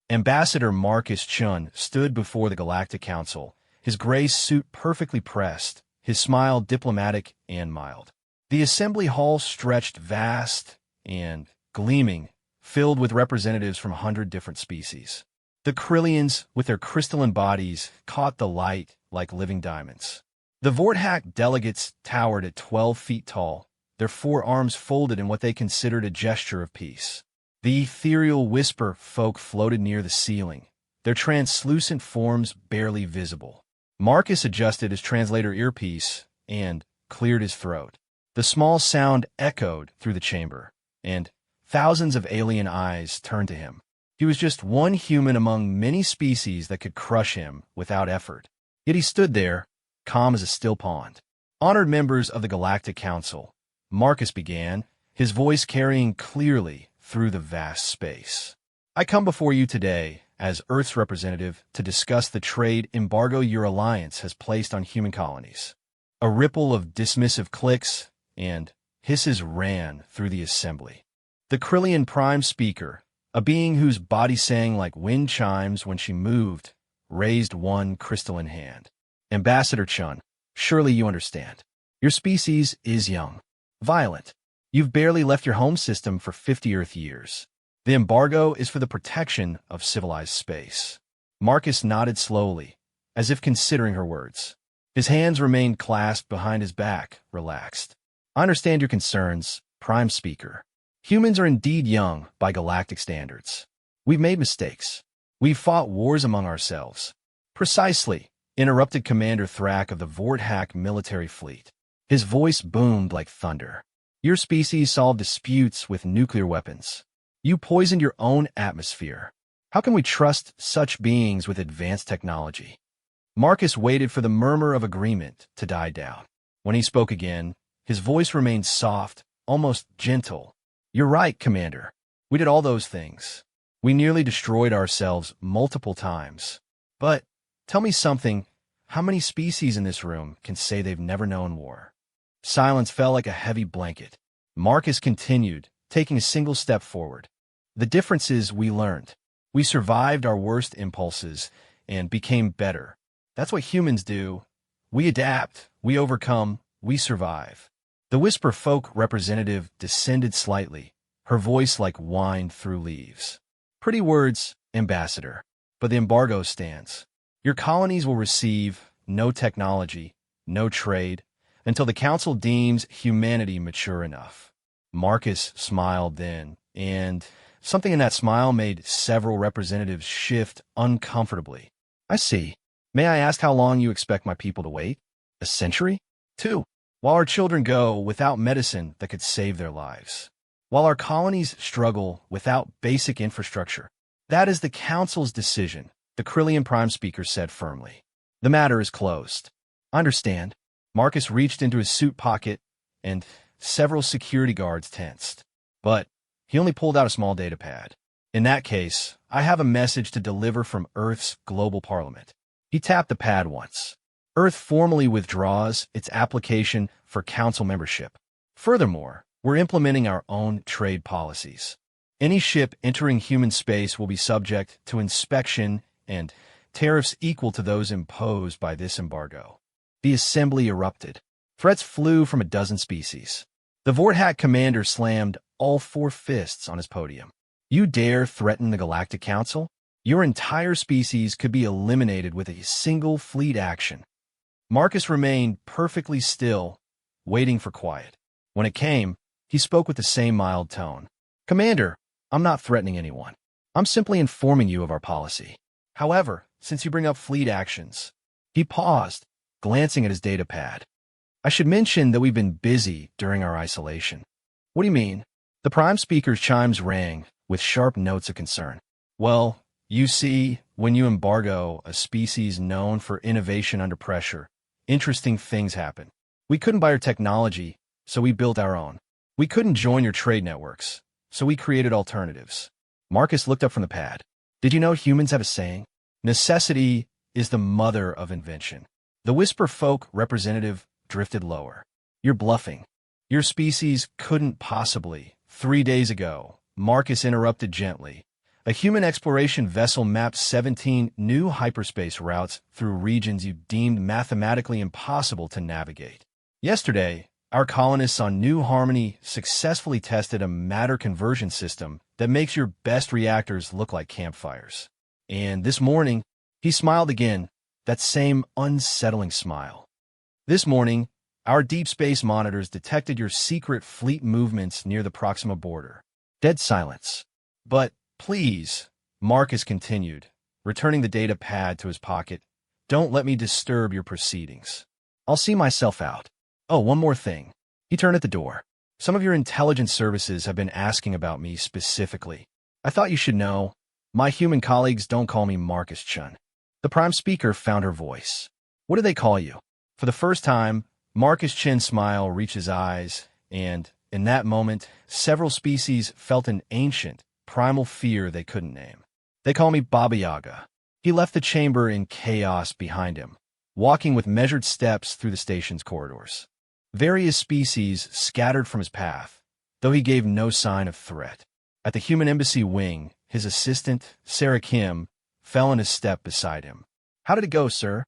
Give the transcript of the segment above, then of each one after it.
Ambassador Marcus Chun stood before the Galactic Council, his gray suit perfectly pressed, his smile diplomatic and mild. The assembly hall stretched vast and gleaming, filled with representatives from 100 different species. The Krillians, with their crystalline bodies, caught the light like living diamonds. The Vorthak delegates towered at 12 feet tall, their forearms folded in what they considered a gesture of peace. The ethereal whisper folk floated near the ceiling, their translucent forms barely visible. Marcus adjusted his translator earpiece and cleared his throat. The small sound echoed through the chamber, and thousands of alien eyes turned to him. He was just one human among many species that could crush him without effort. Yet he stood there, calm as a still pond. Honored members of the Galactic Council, Marcus began, his voice carrying clearly through the vast space. I come before you today as Earth's representative to discuss the trade embargo your alliance has placed on human colonies. A ripple of dismissive clicks and hisses ran through the assembly. The Krillian Prime Speaker, a being whose body sang like wind chimes when she moved, raised one crystalline hand. Ambassador Chun, surely you understand. Your species is young, violent. You've barely left your home system for 50 Earth years. The embargo is for the protection of civilized space. Marcus nodded slowly, as if considering her words. His hands remained clasped behind his back, relaxed. I understand your concerns, Prime Speaker. Humans are indeed young by galactic standards. We've made mistakes. We've fought wars among ourselves. Precisely, interrupted Commander Thrak of the Vorthak military fleet. His voice boomed like thunder. Your species solved disputes with nuclear weapons. You poisoned your own atmosphere. How can we trust such beings with advanced technology? Marcus waited for the murmur of agreement to die down. When he spoke again, his voice remained soft, almost gentle. You're right, Commander. We did all those things. We nearly destroyed ourselves multiple times. But tell me something. How many species in this room can say they've never known war? Silence fell like a heavy blanket. Marcus continued, taking a single step forward. The difference is we learned. We survived our worst impulses and became better. That's what humans do. We adapt, we overcome, we survive. The Whisper Folk representative descended slightly, her voice like wine through leaves. Pretty words, Ambassador, but the embargo stands. Your colonies will receive no technology, no trade, until the Council deems humanity mature enough. Marcus smiled then, and something in that smile made several representatives shift uncomfortably. I see. May I ask how long you expect my people to wait? A century? 2. While our children go without medicine that could save their lives. While our colonies struggle without basic infrastructure. That is the Council's decision, the Krillian Prime Speaker said firmly. The matter is closed. I understand. Marcus reached into his suit pocket, and several security guards tensed. But he only pulled out a small data pad. In that case, I have a message to deliver from Earth's global parliament. He tapped the pad once. Earth formally withdraws its application for Council membership. Furthermore, we're implementing our own trade policies. Any ship entering human space will be subject to inspection and tariffs equal to those imposed by this embargo. The assembly erupted. Threats flew from a dozen species. The Vorthak commander slammed all 4 fists on his podium. You dare threaten the Galactic Council? Your entire species could be eliminated with a single fleet action. Marcus remained perfectly still, waiting for quiet. When it came, he spoke with the same mild tone. Commander, I'm not threatening anyone. I'm simply informing you of our policy. However, since you bring up fleet actions, he paused, glancing at his data pad. I should mention that we've been busy during our isolation. What do you mean? The Prime Speaker's chimes rang with sharp notes of concern. Well, you see, when you embargo a species known for innovation under pressure, interesting things happen. We couldn't buy your technology, so we built our own. We couldn't join your trade networks, so we created alternatives. Marcus looked up from the pad. Did you know humans have a saying? Necessity is the mother of invention. The Whisper Folk representative drifted lower. You're bluffing. Your species couldn't possibly. 3 days ago, Marcus interrupted gently, A human exploration vessel mapped 17 new hyperspace routes through regions you deemed mathematically impossible to navigate. Yesterday, our colonists on New Harmony successfully tested a matter conversion system that makes your best reactors look like campfires. And this morning, he smiled again, that same unsettling smile. This morning, our deep space monitors detected your secret fleet movements near the Proxima border. Dead silence. But please, Marcus continued, returning the data pad to his pocket, don't let me disturb your proceedings. I'll see myself out. Oh, one more thing. He turned at the door. Some of your intelligence services have been asking about me specifically. I thought you should know. My human colleagues don't call me Marcus Chun. The Prime Speaker found her voice. What do they call you? For the first time, Marcus Chin's smile reached his eyes, and, in that moment, several species felt an ancient, primal fear they couldn't name. They call me Baba Yaga. He left the chamber in chaos behind him, walking with measured steps through the station's corridors. Various species scattered from his path, though he gave no sign of threat. At the human embassy wing, his assistant, Sarah Kim, fell in a step beside him. How did it go, sir?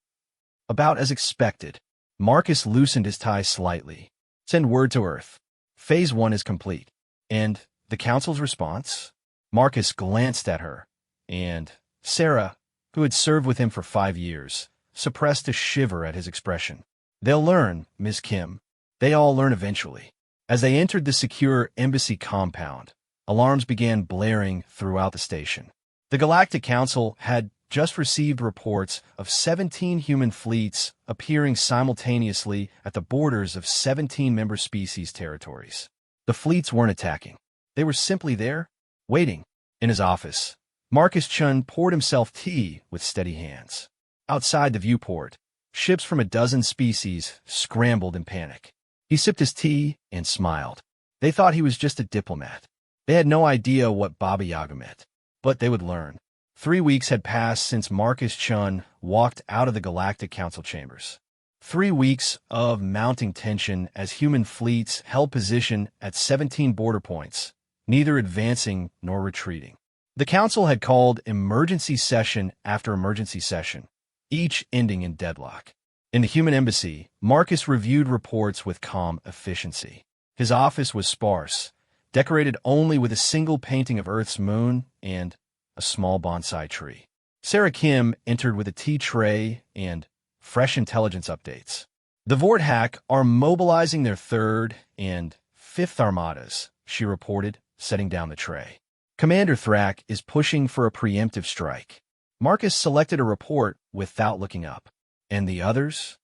About as expected. Marcus loosened his tie slightly. Send word to Earth. Phase 1 is complete. And the Council's response? Marcus glanced at her, and Sarah, who had served with him for 5 years, suppressed a shiver at his expression. They'll learn, Miss Kim. They all learn eventually. As they entered the secure embassy compound, alarms began blaring throughout the station. The Galactic Council had just received reports of 17 human fleets appearing simultaneously at the borders of 17 member species territories. The fleets weren't attacking. They were simply there, waiting. In his office, Marcus Chun poured himself tea with steady hands. Outside the viewport, ships from a dozen species scrambled in panic. He sipped his tea and smiled. They thought he was just a diplomat. They had no idea what Baba Yaga meant. But they would learn. 3 weeks had passed since Marcus Chun walked out of the Galactic Council chambers. 3 weeks of mounting tension as human fleets held position at 17 border points, neither advancing nor retreating. The Council had called emergency session after emergency session, each ending in deadlock. In the human embassy, Marcus reviewed reports with calm efficiency. His office was sparse, decorated only with a single painting of Earth's moon and a small bonsai tree. Sarah Kim entered with a tea tray and fresh intelligence updates. The Vorthack are mobilizing their 3rd and 5th armadas, she reported, setting down the tray. Commander Thrak is pushing for a preemptive strike. Marcus selected a report without looking up. And the others?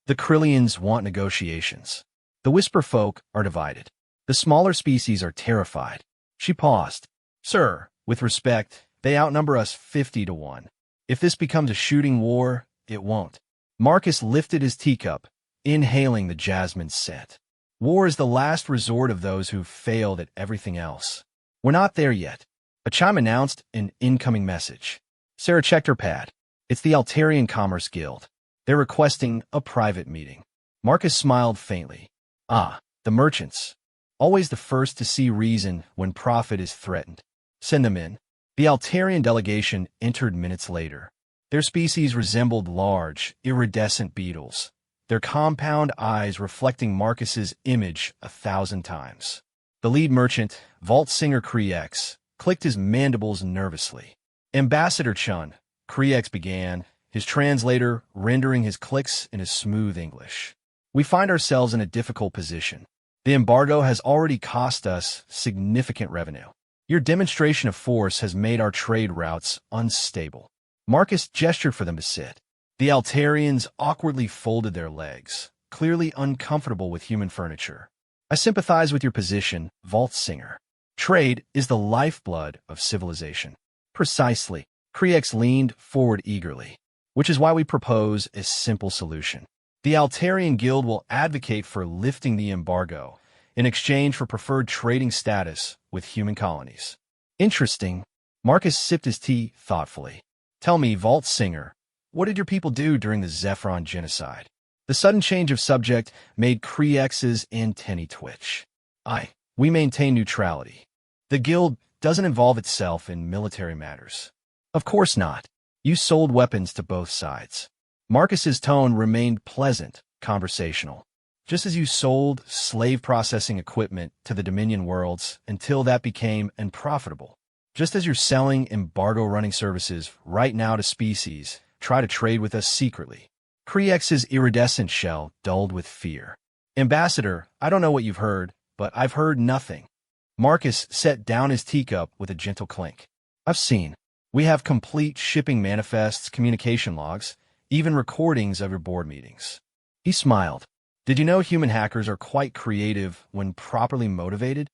The Krillians want negotiations. The Whisper folk are divided. The smaller species are terrified. She paused. Sir, with respect, they outnumber us 50 to 1. If this becomes a shooting war, it won't. Marcus lifted his teacup, inhaling the jasmine scent. War is the last resort of those who've failed at everything else. We're not there yet. A chime announced an incoming message. Sarah checked her pad. It's the Altarian Commerce Guild. They're requesting a private meeting. Marcus smiled faintly. Ah, the merchants. Always the first to see reason when profit is threatened. Send them in. The Altarian delegation entered minutes later. Their species resembled large, iridescent beetles, their compound eyes reflecting Marcus's image 1,000 times. The lead merchant, Vault Singer Kriex, clicked his mandibles nervously. Ambassador Chun, Kriex began, his translator rendering his clicks in a smooth English. We find ourselves in a difficult position. The embargo has already cost us significant revenue. Your demonstration of force has made our trade routes unstable. Marcus gestured for them to sit. The Altarians awkwardly folded their legs, clearly uncomfortable with human furniture. I sympathize with your position, Vault Singer. Trade is the lifeblood of civilization. Precisely. Kriex leaned forward eagerly, which is why we propose a simple solution. The Altarian Guild will advocate for lifting the embargo in exchange for preferred trading status with human colonies. Interesting. Marcus sipped his tea thoughtfully. Tell me, Vault Singer, what did your people do during the Zephyron genocide? The sudden change of subject made Kriex's antennae twitch. We maintain neutrality. The Guild doesn't involve itself in military matters. Of course not. You sold weapons to both sides. Marcus's tone remained pleasant, conversational. Just as you sold slave processing equipment to the Dominion worlds until that became unprofitable. Just as you're selling embargo-running services right now to species, try to trade with us secretly. Kriex's iridescent shell dulled with fear. Ambassador, I don't know what you've heard, but I've heard nothing. Marcus set down his teacup with a gentle clink. I've seen. We have complete shipping manifests, communication logs, even recordings of your board meetings. He smiled. Did you know human hackers are quite creative when properly motivated?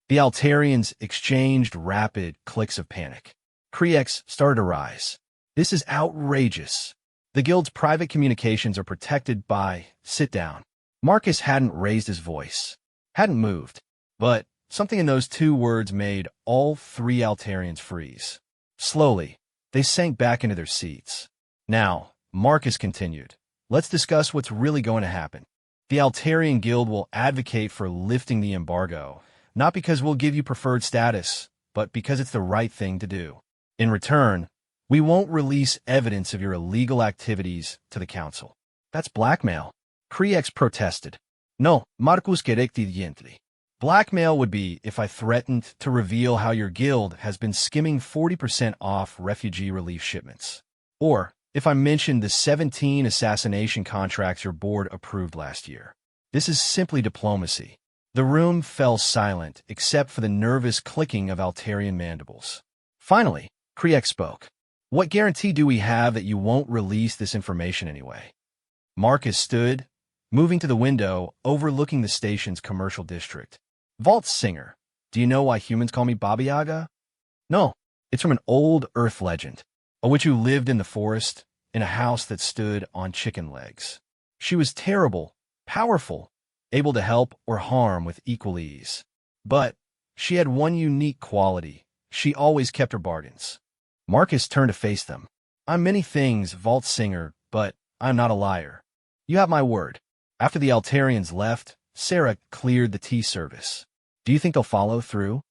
The Altarians exchanged rapid clicks of panic. Kriex started to rise. This is outrageous. The guild's private communications are protected by... Sit down. Marcus hadn't raised his voice. Hadn't moved. But something in those two words made all three Altarians freeze. Slowly, they sank back into their seats. Now, Marcus continued. Let's discuss what's really going to happen. The Altarian Guild will advocate for lifting the embargo, not because we'll give you preferred status, but because it's the right thing to do. In return, we won't release evidence of your illegal activities to the council. That's blackmail. Kriex protested. No, Marcus directamente. Blackmail would be if I threatened to reveal how your guild has been skimming 40% off refugee relief shipments. Or if I mentioned the 17 assassination contracts your board approved last year. This is simply diplomacy. The room fell silent except for the nervous clicking of Altarian mandibles. Finally, Kriex spoke. What guarantee do we have that you won't release this information anyway? Marcus stood, moving to the window overlooking the station's commercial district. Vault Singer, do you know why humans call me Baba Yaga? No, it's from an old Earth legend, a witch who lived in the forest, in a house that stood on chicken legs. She was terrible, powerful, able to help or harm with equal ease. But she had one unique quality. She always kept her bargains. Marcus turned to face them. I'm many things, Vault Singer, but I'm not a liar. You have my word. After the Altarians left, Sarah cleared the tea service. Do you think they'll follow through?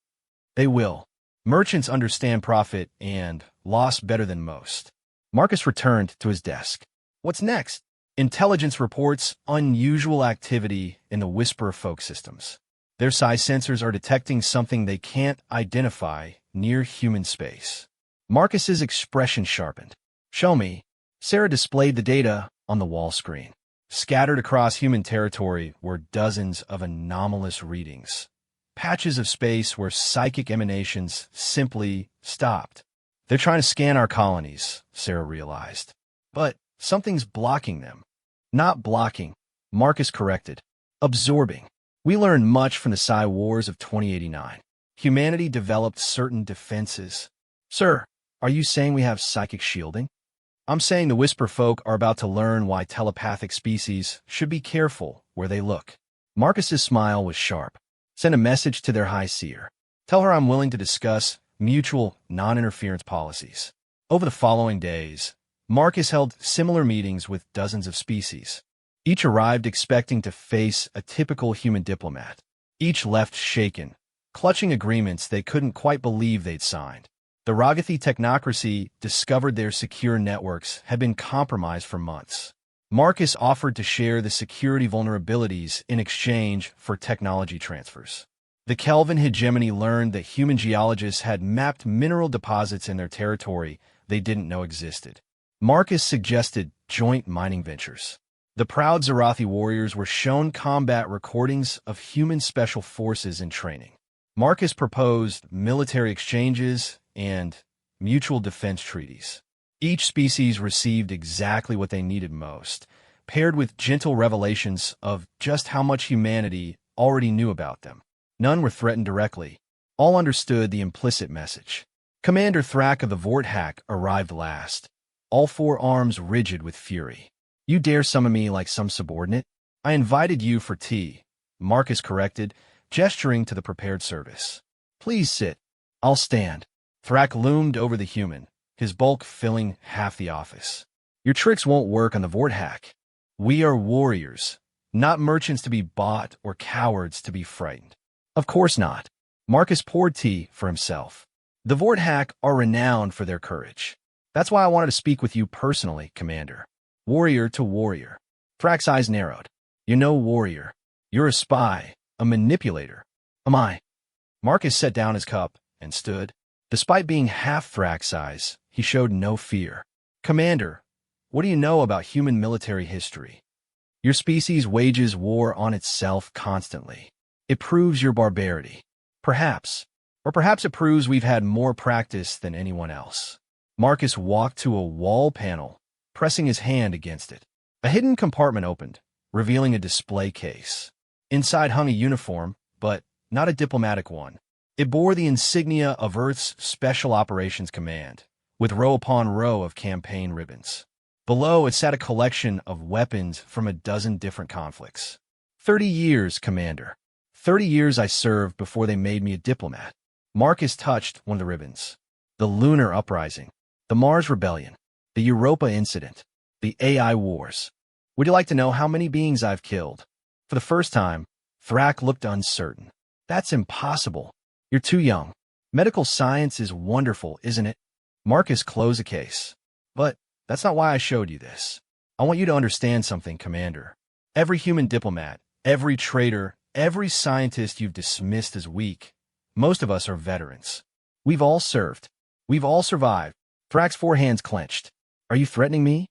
They will. Merchants understand profit and loss better than most. Marcus returned to his desk. What's next? Intelligence reports unusual activity in the Whisper folk systems. Their psi sensors are detecting something they can't identify near human space. Marcus's expression sharpened. Show me. Sarah displayed the data on the wall screen. Scattered across human territory were dozens of anomalous readings. Patches of space where psychic emanations simply stopped. They're trying to scan our colonies, Sarah realized. But something's blocking them. Not blocking, Marcus corrected. Absorbing. We learned much from the Psi Wars of 2089. Humanity developed certain defenses. Sir, are you saying we have psychic shielding? I'm saying the Whisper folk are about to learn why telepathic species should be careful where they look. Marcus's smile was sharp. Send a message to their High Seer. Tell her I'm willing to discuss mutual non-interference policies. Over the following days, Marcus held similar meetings with dozens of species. Each arrived expecting to face a typical human diplomat. Each left shaken, clutching agreements they couldn't quite believe they'd signed. The Ragathi technocracy discovered their secure networks had been compromised for months. Marcus offered to share the security vulnerabilities in exchange for technology transfers. The Kelvin hegemony learned that human geologists had mapped mineral deposits in their territory they didn't know existed. Marcus suggested joint mining ventures. The proud Zarathi warriors were shown combat recordings of human special forces in training. Marcus proposed military exchanges and mutual defense treaties. Each species received exactly what they needed most, paired with gentle revelations of just how much humanity already knew about them. None were threatened directly. All understood the implicit message. Commander Thrak of the Vorthak arrived last, all four arms rigid with fury. You dare summon me like some subordinate? I invited you for tea, Marcus corrected, gesturing to the prepared service. Please sit. I'll stand. Thrak loomed over the human, his bulk filling half the office. Your tricks won't work on the Vorthak. We are warriors, not merchants to be bought or cowards to be frightened. Of course not. Marcus poured tea for himself. The Vorthak are renowned for their courage. That's why I wanted to speak with you personally, Commander. Warrior to warrior. Thrak's eyes narrowed. You know, warrior. You're a spy, a manipulator. Am I? Marcus set down his cup and stood. Despite being half Thrak's size, he showed no fear. Commander, what do you know about human military history? Your species wages war on itself constantly. It proves your barbarity. Perhaps. Or perhaps it proves we've had more practice than anyone else. Marcus walked to a wall panel, pressing his hand against it. A hidden compartment opened, revealing a display case. Inside hung a uniform, but not a diplomatic one. It bore the insignia of Earth's Special Operations Command, with row upon row of campaign ribbons. Below it sat a collection of weapons from a dozen different conflicts. 30 years, Commander. 30 years I served before they made me a diplomat. Marcus touched one of the ribbons. The Lunar Uprising, the Mars Rebellion, the Europa Incident, the AI Wars. Would you like to know how many beings I've killed? For the first time, Thrak looked uncertain. That's impossible. You're too young. Medical science is wonderful, isn't it? Marcus closed the case. But that's not why I showed you this. I want you to understand something, Commander. Every human diplomat, every traitor, every scientist you've dismissed as weak, most of us are veterans. We've all served. We've all survived. Thrak's four hands clenched. Are you threatening me?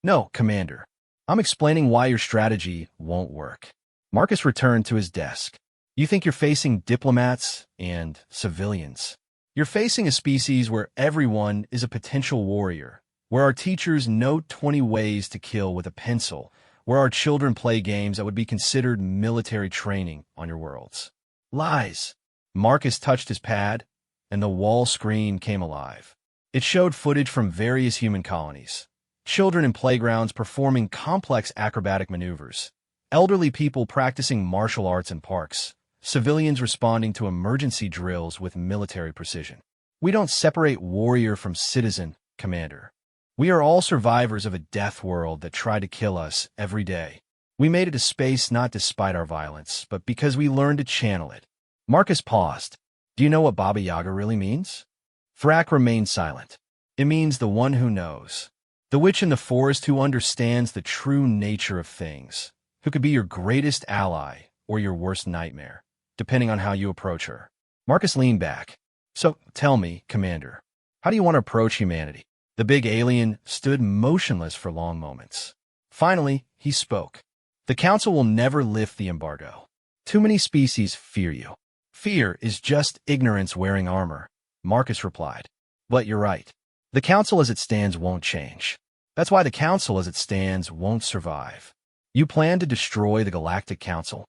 No, Commander. I'm explaining why your strategy won't work. Marcus returned to his desk. You think you're facing diplomats and civilians. You're facing a species where everyone is a potential warrior, where our teachers know 20 ways to kill with a pencil, where our children play games that would be considered military training on your worlds. Lies. Marcus touched his pad, and the wall screen came alive. It showed footage from various human colonies. Children in playgrounds performing complex acrobatic maneuvers. Elderly people practicing martial arts in parks. Civilians responding to emergency drills with military precision. We don't separate warrior from citizen, Commander. We are all survivors of a death world that tried to kill us every day. We made it to space not despite our violence, but because we learned to channel it. Marcus paused. Do you know what Baba Yaga really means? Thrak remained silent. It means the one who knows. The witch in the forest who understands the true nature of things, who could be your greatest ally or your worst nightmare, depending on how you approach her. Marcus leaned back. So, tell me, Commander, how do you want to approach humanity? The big alien stood motionless for long moments. Finally, he spoke. The Council will never lift the embargo. Too many species fear you. Fear is just ignorance wearing armor, Marcus replied. But you're right. The Council as it stands won't change. That's why the Council as it stands won't survive. You plan to destroy the Galactic Council?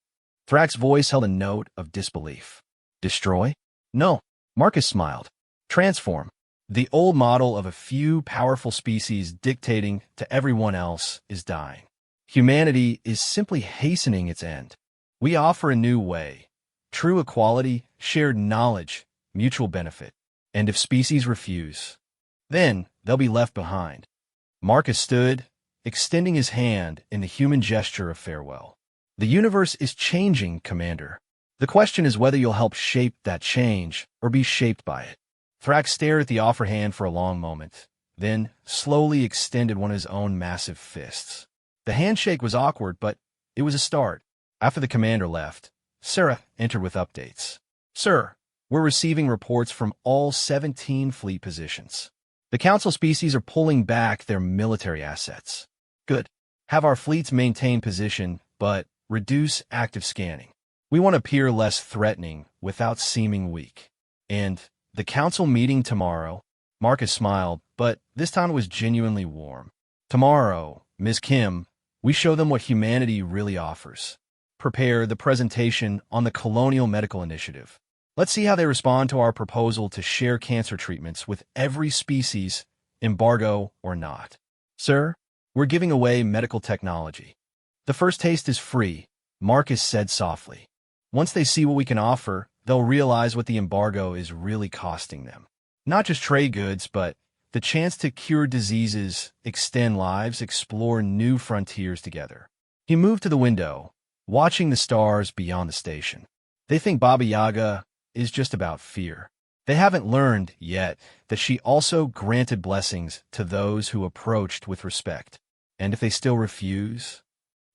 Thrak's voice held a note of disbelief. Destroy? No. Marcus smiled. Transform. The old model of a few powerful species dictating to everyone else is dying. Humanity is simply hastening its end. We offer a new way. True equality, shared knowledge, mutual benefit. And if species refuse, then they'll be left behind. Marcus stood, extending his hand in the human gesture of farewell. The universe is changing, Commander. The question is whether you'll help shape that change or be shaped by it. Thrak stared at the offer hand for a long moment, then slowly extended one of his own massive fists. The handshake was awkward, but it was a start. After the commander left, Sarah entered with updates. Sir, we're receiving reports from all 17 fleet positions. The Council species are pulling back their military assets. Good. Have our fleets maintain position, but reduce active scanning. We want to appear less threatening without seeming weak. And the Council meeting tomorrow? Marcus smiled, but this time it was genuinely warm. Tomorrow, Ms. Kim, we show them what humanity really offers. Prepare the presentation on the Colonial Medical Initiative. Let's see how they respond to our proposal to share cancer treatments with every species, embargo or not. Sir, we're giving away medical technology. The first taste is free, Marcus said softly. Once they see what we can offer, they'll realize what the embargo is really costing them. Not just trade goods, but the chance to cure diseases, extend lives, explore new frontiers together. He moved to the window, watching the stars beyond the station. They think Baba Yaga is just about fear. They haven't learned, yet, that she also granted blessings to those who approached with respect. And if they still refuse?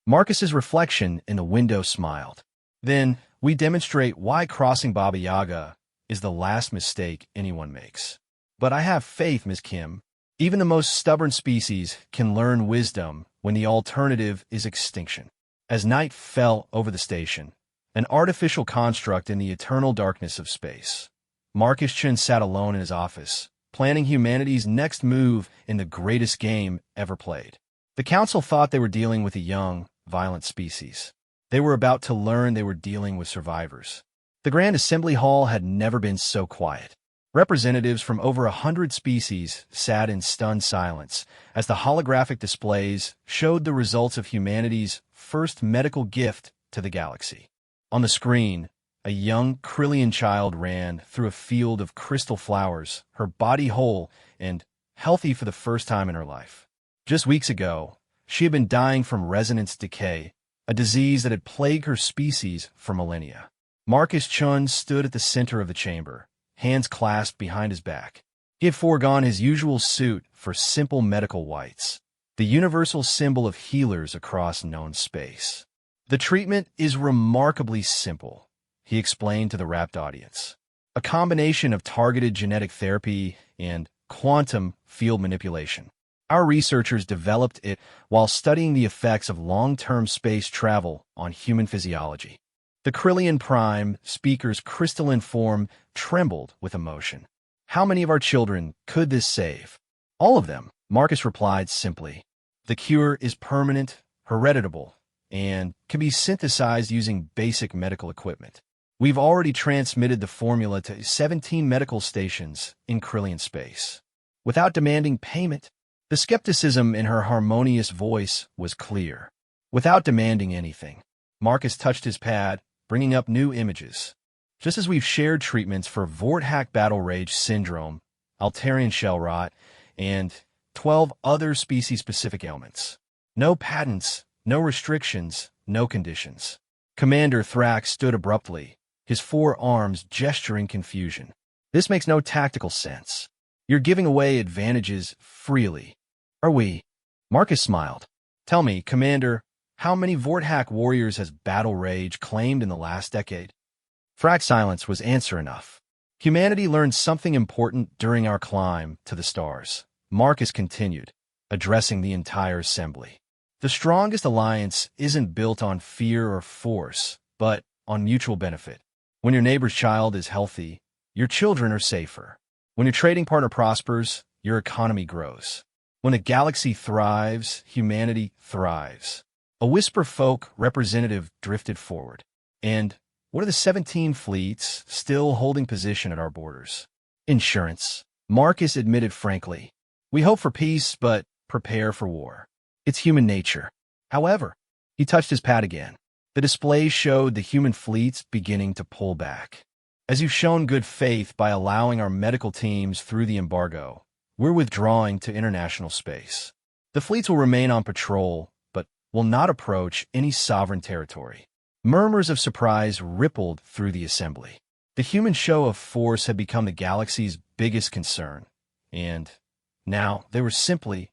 Marcus's reflection in the window smiled. Then, we demonstrate why crossing Baba Yaga is the last mistake anyone makes. But I have faith, Ms. Kim. Even the most stubborn species can learn wisdom when the alternative is extinction. As night fell over the station, an artificial construct in the eternal darkness of space, Marcus Chun sat alone in his office, planning humanity's next move in the greatest game ever played. The council thought they were dealing with a young, violent species. They were about to learn they were dealing with survivors. The Grand Assembly Hall had never been so quiet. Representatives from over 100 species sat in stunned silence as the holographic displays showed the results of humanity's first medical gift to the galaxy. On the screen, a young Krillian child ran through a field of crystal flowers, her body whole and healthy for the first time in her life. Just weeks ago, she had been dying from resonance decay, a disease that had plagued her species for millennia. Marcus Chun stood at the center of the chamber, hands clasped behind his back. He had foregone his usual suit for simple medical whites, the universal symbol of healers across known space. The treatment is remarkably simple, he explained to the rapt audience. A combination of targeted genetic therapy and quantum field manipulation. Our researchers developed it while studying the effects of long-term space travel on human physiology. The Krillian Prime speaker's crystalline form trembled with emotion. How many of our children could this save? All of them, Marcus replied simply. The cure is permanent, hereditable, and can be synthesized using basic medical equipment. We've already transmitted the formula to 17 medical stations in Krillian space. Without demanding payment, the skepticism in her harmonious voice was clear. Without demanding anything, Marcus touched his pad, bringing up new images. Just as we've shared treatments for Vorthack Battle Rage Syndrome, Altarian Shell Rot, and 12 other species-specific ailments. No patents, no restrictions, no conditions. Commander Thrax stood abruptly, his forearms gesturing confusion. This makes no tactical sense. You're giving away advantages freely. Are we? Marcus smiled. Tell me, Commander, how many Vorthack warriors has Battle Rage claimed in the last decade? Thrax's silence was answer enough. Humanity learned something important during our climb to the stars. Marcus continued, addressing the entire assembly. The strongest alliance isn't built on fear or force, but on mutual benefit. When your neighbor's child is healthy, your children are safer. When your trading partner prospers, your economy grows. When a galaxy thrives, humanity thrives. A Whisper Folk representative drifted forward. And what are the 17 fleets still holding position at our borders? Insurance. Marcus admitted frankly. We hope for peace, but prepare for war. It's human nature. However, he touched his pad again. The display showed the human fleets beginning to pull back. As you've shown good faith by allowing our medical teams through the embargo, we're withdrawing to international space. The fleets will remain on patrol, but will not approach any sovereign territory. Murmurs of surprise rippled through the assembly. The human show of force had become the galaxy's biggest concern, and now they were simply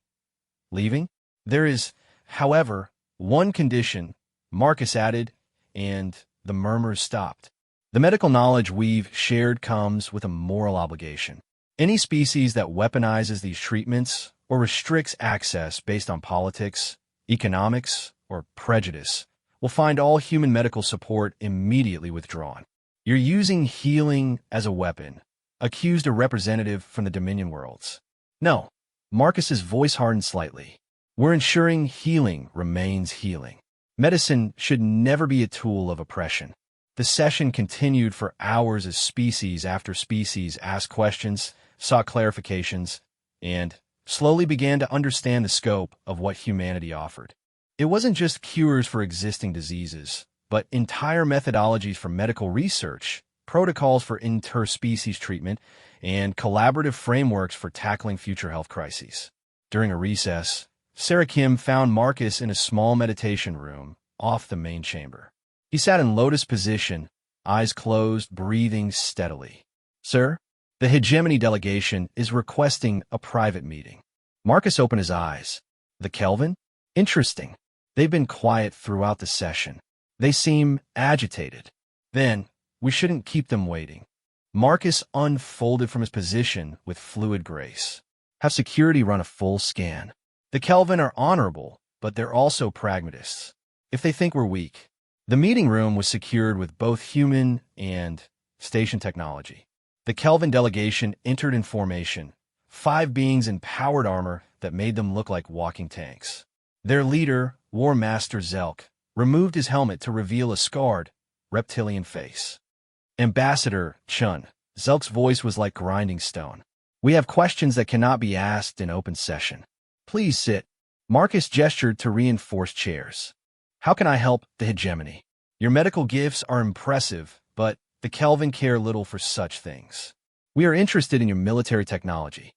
leaving. There is, however, one condition, Marcus added, and the murmurs stopped. The medical knowledge we've shared comes with a moral obligation. Any species that weaponizes these treatments or restricts access based on politics, economics, or prejudice will find all human medical support immediately withdrawn. You're using healing as a weapon, accused a representative from the Dominion worlds. No, Marcus's voice hardened slightly. We're ensuring healing remains healing. Medicine should never be a tool of oppression. The session continued for hours as species after species asked questions, sought clarifications, and slowly began to understand the scope of what humanity offered. It wasn't just cures for existing diseases, but entire methodologies for medical research, protocols for interspecies treatment, and collaborative frameworks for tackling future health crises. During a recess, Sarah Kim found Marcus in a small meditation room off the main chamber. He sat in lotus position, eyes closed, breathing steadily. "Sir, the hegemony delegation is requesting a private meeting." Marcus opened his eyes. "The Kelvin? Interesting. They've been quiet throughout the session. They seem agitated. Then, we shouldn't keep them waiting." Marcus unfolded from his position with fluid grace. "Have security run a full scan. The Kelvin are honorable, but they're also pragmatists. If they think we're weak." The meeting room was secured with both human and station technology. The Kelvin delegation entered in formation, 5 beings in powered armor that made them look like walking tanks. Their leader, War Master Zelk, removed his helmet to reveal a scarred, reptilian face. "Ambassador Chun," Zelk's voice was like grinding stone. "We have questions that cannot be asked in open session. Please sit." Marcus gestured to reinforced chairs. "How can I help the hegemony? Your medical gifts are impressive, but the Kelvin care little for such things. We are interested in your military technology."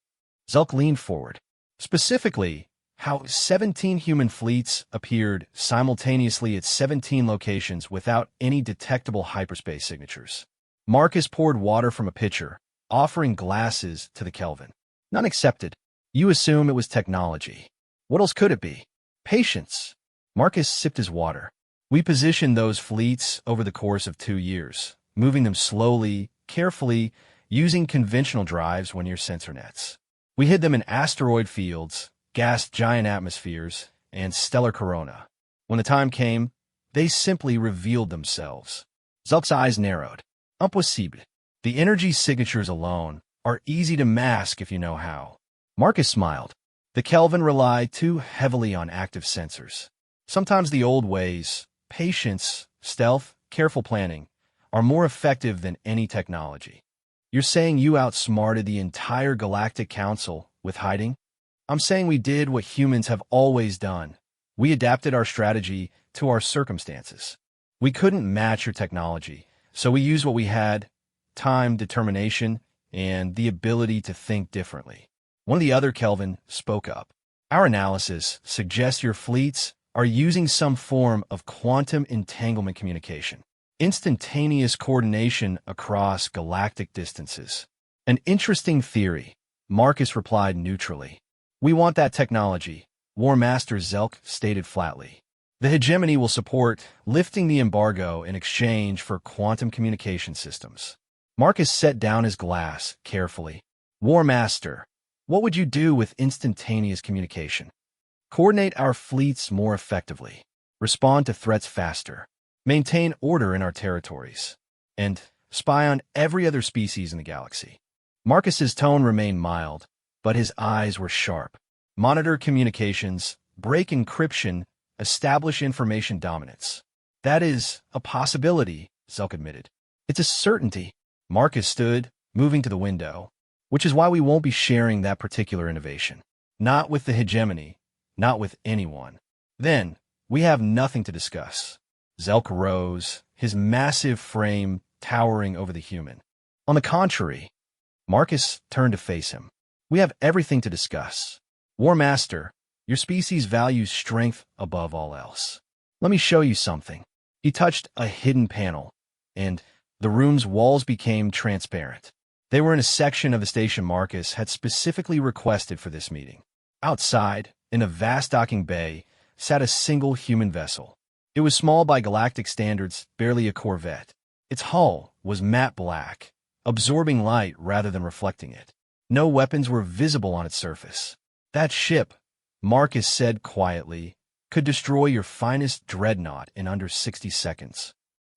Zelk leaned forward. "Specifically, how 17 human fleets appeared simultaneously at 17 locations without any detectable hyperspace signatures." Marcus poured water from a pitcher, offering glasses to the Kelvin. "None accepted. You assume it was technology. What else could it be?" "Patience." Marcus sipped his water. "We positioned those fleets over the course of 2 years, moving them slowly, carefully, using conventional drives when near sensor nets. We hid them in asteroid fields, gas giant atmospheres, and stellar corona. When the time came, they simply revealed themselves." Zelk's eyes narrowed. "Impossible. The energy signatures alone are easy to mask if you know how." Marcus smiled. "The Kelvin rely too heavily on active sensors. Sometimes the old ways, patience, stealth, careful planning, are more effective than any technology." "You're saying you outsmarted the entire Galactic Council with hiding?" "I'm saying we did what humans have always done. We adapted our strategy to our circumstances. We couldn't match your technology, so we used what we had: time, determination, and the ability to think differently." One of the other Kelvin spoke up. "Our analysis suggests your fleets are using some form of quantum entanglement communication. Instantaneous coordination across galactic distances." "An interesting theory," Marcus replied neutrally. "We want that technology," War Master Zelk stated flatly. "The hegemony will support lifting the embargo in exchange for quantum communication systems." Marcus set down his glass carefully. "War Master, what would you do with instantaneous communication?" "Coordinate our fleets more effectively, respond to threats faster, maintain order in our territories, and spy on every other species in the galaxy." Marcus's tone remained mild, but his eyes were sharp. "Monitor communications, break encryption, establish information dominance." "That is a possibility," Zelk admitted. "It's a certainty." Marcus stood, moving to the window. "Which is why we won't be sharing that particular innovation. Not with the hegemony, not with anyone. Then, we have nothing to discuss." Zelk rose, his massive frame towering over the human. "On the contrary," Marcus turned to face him. "We have everything to discuss. War Master, your species values strength above all else. Let me show you something." He touched a hidden panel, and the room's walls became transparent. They were in a section of the station Marcus had specifically requested for this meeting. Outside, in a vast docking bay, sat a single human vessel. It was small by galactic standards, barely a corvette. Its hull was matte black, absorbing light rather than reflecting it. No weapons were visible on its surface. "That ship," Marcus said quietly, "could destroy your finest dreadnought in under 60 seconds.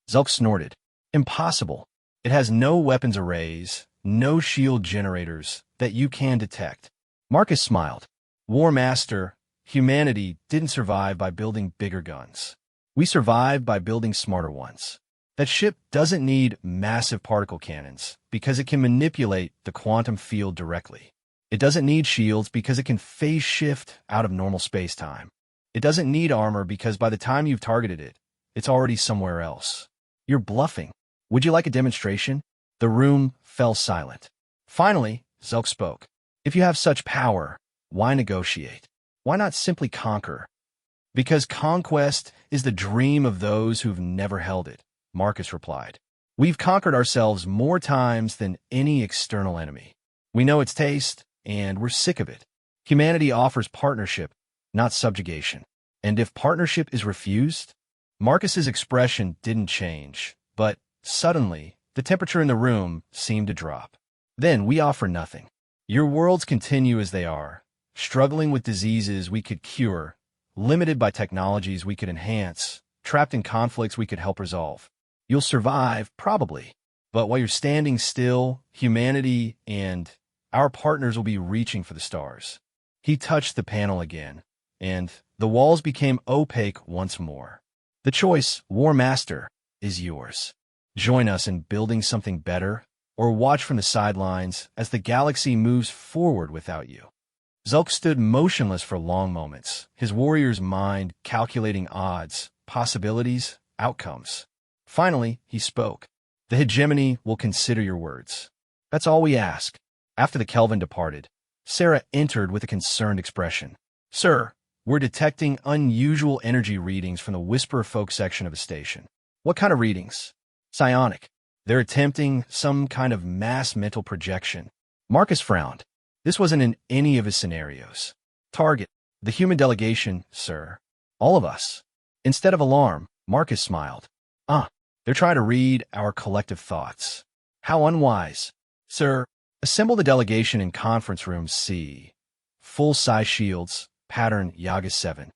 Zelk snorted. "Impossible. It has no weapons arrays, no shield generators that you can detect." Marcus smiled. "War Master, humanity didn't survive by building bigger guns. We survived by building smarter ones. That ship doesn't need massive particle cannons because it can manipulate the quantum field directly. It doesn't need shields because it can phase shift out of normal space-time. It doesn't need armor because by the time you've targeted it, it's already somewhere else. You're bluffing. Would you like a demonstration?" The room fell silent. Finally, Zelk spoke. "If you have such power, why negotiate? Why not simply conquer?" "Because conquest is the dream of those who've never held it," Marcus replied. We've conquered ourselves more times than any external enemy. We know its taste, and we're sick of it. Humanity offers partnership, not subjugation. And if partnership is refused, Marcus's expression didn't change, but suddenly, the temperature in the room seemed to drop. Then we offer nothing. Your worlds continue as they are, struggling with diseases we could cure, limited by technologies we could enhance, trapped in conflicts we could help resolve. You'll survive, probably, but while you're standing still, humanity and our partners will be reaching for the stars. He touched the panel again, and the walls became opaque once more. The choice, War Master, is yours. Join us in building something better, or watch from the sidelines as the galaxy moves forward without you. Zulk stood motionless for long moments, his warrior's mind calculating odds, possibilities, outcomes. Finally, he spoke. The hegemony will consider your words. That's all we ask. After the Kelvin departed, Sarah entered with a concerned expression. Sir, we're detecting unusual energy readings from the Whisperer Folk section of the station. What kind of readings? Psionic. They're attempting some kind of mass mental projection. Marcus frowned. This wasn't in any of his scenarios. Target. The human delegation, sir. All of us. Instead of alarm, Marcus smiled. They're trying to read our collective thoughts. How unwise. Sir, assemble the delegation in conference room C. Full-size shields, pattern Yaga 7.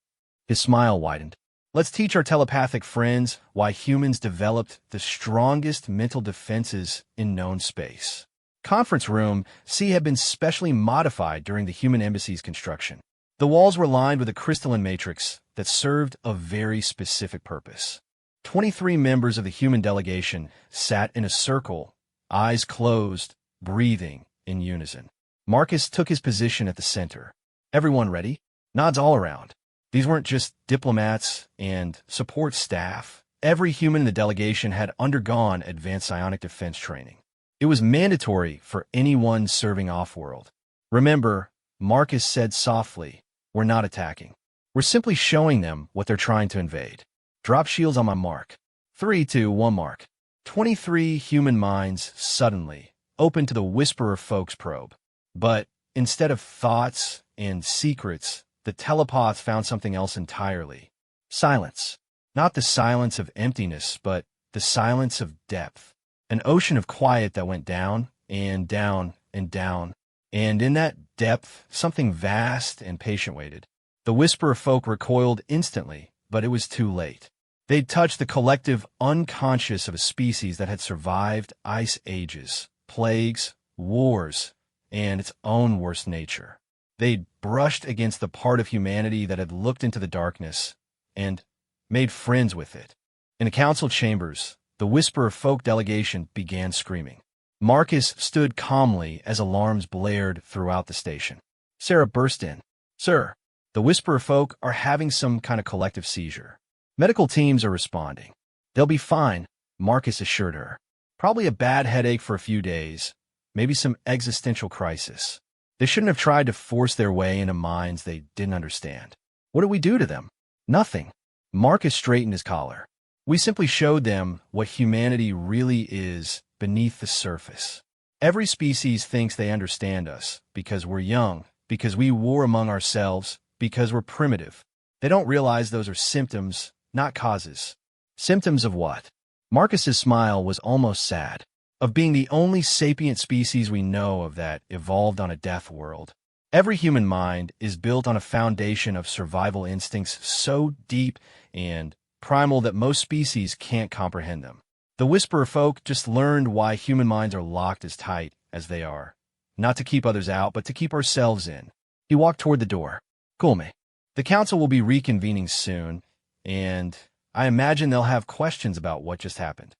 His smile widened. Let's teach our telepathic friends why humans developed the strongest mental defenses in known space. Conference room C had been specially modified during the human embassy's construction. The walls were lined with a crystalline matrix that served a very specific purpose. 23 members of the human delegation sat in a circle, eyes closed, breathing in unison. Marcus took his position at the center. Everyone ready? Nods all around. These weren't just diplomats and support staff. Every human in the delegation had undergone advanced psionic defense training. It was mandatory for anyone serving off-world. Remember, Marcus said softly, we're not attacking. We're simply showing them what they're trying to invade. Drop shields on my mark. 3, 2, 1 mark. 23 human minds suddenly opened to the Whisperer Folks probe. But instead of thoughts and secrets, the telepath found something else entirely. Silence. Not the silence of emptiness, but the silence of depth. An ocean of quiet that went down and down and down. And in that depth, something vast and patient waited. The Whisperer Folk recoiled instantly, but it was too late. They'd touched the collective unconscious of a species that had survived ice ages, plagues, wars, and its own worst nature. They'd brushed against the part of humanity that had looked into the darkness and made friends with it. In the council chambers, the Whisperer Folk delegation began screaming. Marcus stood calmly as alarms blared throughout the station. Sarah burst in. Sir, the Whisperer Folk are having some kind of collective seizure. Medical teams are responding. They'll be fine, Marcus assured her. Probably a bad headache for a few days, maybe some existential crisis. They shouldn't have tried to force their way into minds they didn't understand. What did we do to them? Nothing. Marcus straightened his collar. We simply showed them what humanity really is beneath the surface. Every species thinks they understand us because we're young, because we war among ourselves, because we're primitive. They don't realize those are symptoms, not causes. Symptoms of what? Marcus's smile was almost sad. Of being the only sapient species we know of that evolved on a death world. Every human mind is built on a foundation of survival instincts so deep and primal that most species can't comprehend them. The Whisperer Folk just learned why human minds are locked as tight as they are. Not to keep others out, but to keep ourselves in. He walked toward the door. Kulme. The council will be reconvening soon, and I imagine they'll have questions about what just happened.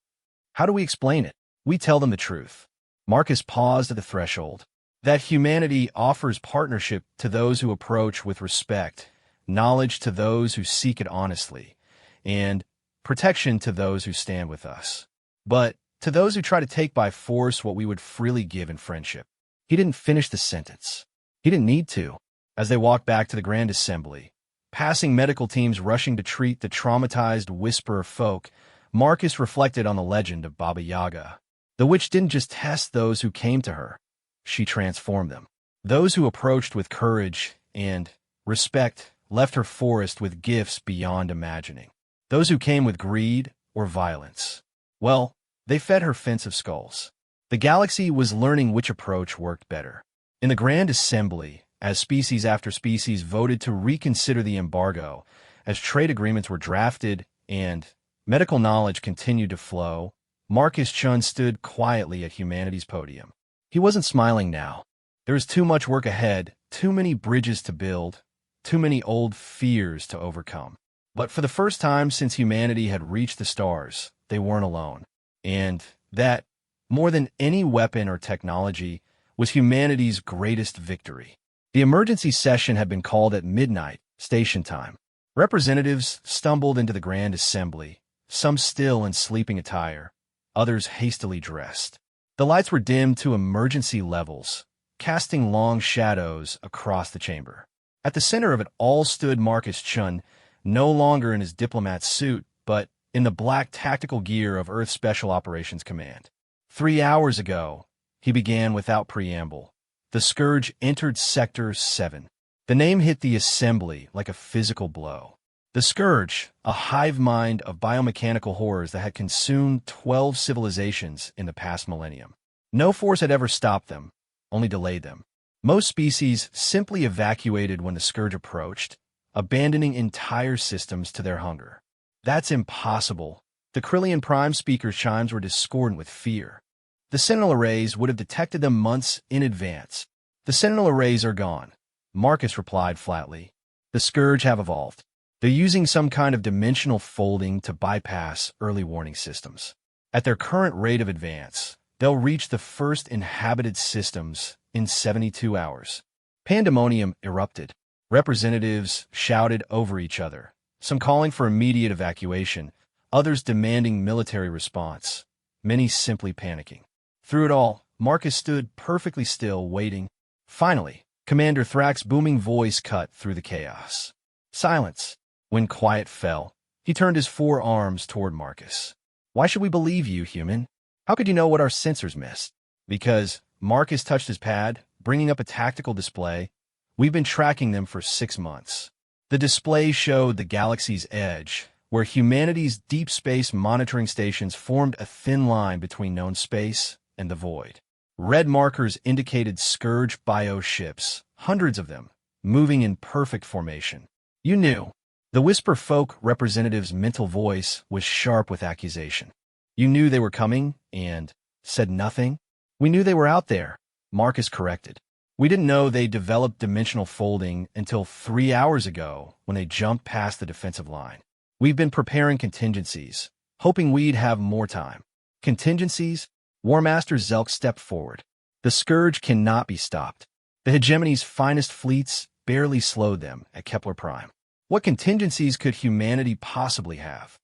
How do we explain it? We tell them the truth. Marcus paused at the threshold. That humanity offers partnership to those who approach with respect, knowledge to those who seek it honestly, and protection to those who stand with us. But to those who try to take by force what we would freely give in friendship. He didn't finish the sentence. He didn't need to. As they walked back to the Grand Assembly, passing medical teams rushing to treat the traumatized Whisperer Folk, Marcus reflected on the legend of Baba Yaga. The witch didn't just test those who came to her. She transformed them. Those who approached with courage and respect left her forest with gifts beyond imagining. Those who came with greed or violence, well, they fed her fence of skulls. The galaxy was learning which approach worked better. In the Grand Assembly, as species after species voted to reconsider the embargo, as trade agreements were drafted and medical knowledge continued to flow, Marcus Chun stood quietly at humanity's podium. He wasn't smiling now. There was too much work ahead, too many bridges to build, too many old fears to overcome. But for the first time since humanity had reached the stars, they weren't alone. And that, more than any weapon or technology, was humanity's greatest victory. The emergency session had been called at midnight, station time. Representatives stumbled into the Grand Assembly, some still in sleeping attire, others hastily dressed. The lights were dimmed to emergency levels, casting long shadows across the chamber. At the center of it all stood Marcus Chun, no longer in his diplomat suit, but in the black tactical gear of Earth Special Operations Command. 3 hours ago, he began without preamble. The Scourge entered Sector 7. The name hit the assembly like a physical blow. The Scourge, a hive mind of biomechanical horrors that had consumed 12 civilizations in the past millennium. No force had ever stopped them, only delayed them. Most species simply evacuated when the Scourge approached, abandoning entire systems to their hunger. That's impossible. The Krillian Prime speaker's chimes were discordant with fear. The Sentinel arrays would have detected them months in advance. The Sentinel arrays are gone, Marcus replied flatly. The Scourge have evolved. They're using some kind of dimensional folding to bypass early warning systems. At their current rate of advance, they'll reach the first inhabited systems in 72 hours. Pandemonium erupted. Representatives shouted over each other, some calling for immediate evacuation, others demanding military response, many simply panicking. Through it all, Marcus stood perfectly still, waiting. Finally, Commander Thrax's booming voice cut through the chaos. Silence. When quiet fell, he turned his 4 arms toward Marcus. Why should we believe you, human? How could you know what our sensors missed? Because Marcus touched his pad, bringing up a tactical display. We've been tracking them for 6 months. The display showed the galaxy's edge, where humanity's deep space monitoring stations formed a thin line between known space and the void. Red markers indicated Scourge bio ships, hundreds of them, moving in perfect formation. You knew. The Whisper Folk representative's mental voice was sharp with accusation. You knew they were coming and said nothing? We knew they were out there, Marcus corrected. We didn't know they developed dimensional folding until 3 hours ago when they jumped past the defensive line. We've been preparing contingencies, hoping we'd have more time. Contingencies? War Master Zelk stepped forward. The Scourge cannot be stopped. The hegemony's finest fleets barely slowed them at Kepler Prime. What contingencies could humanity possibly have?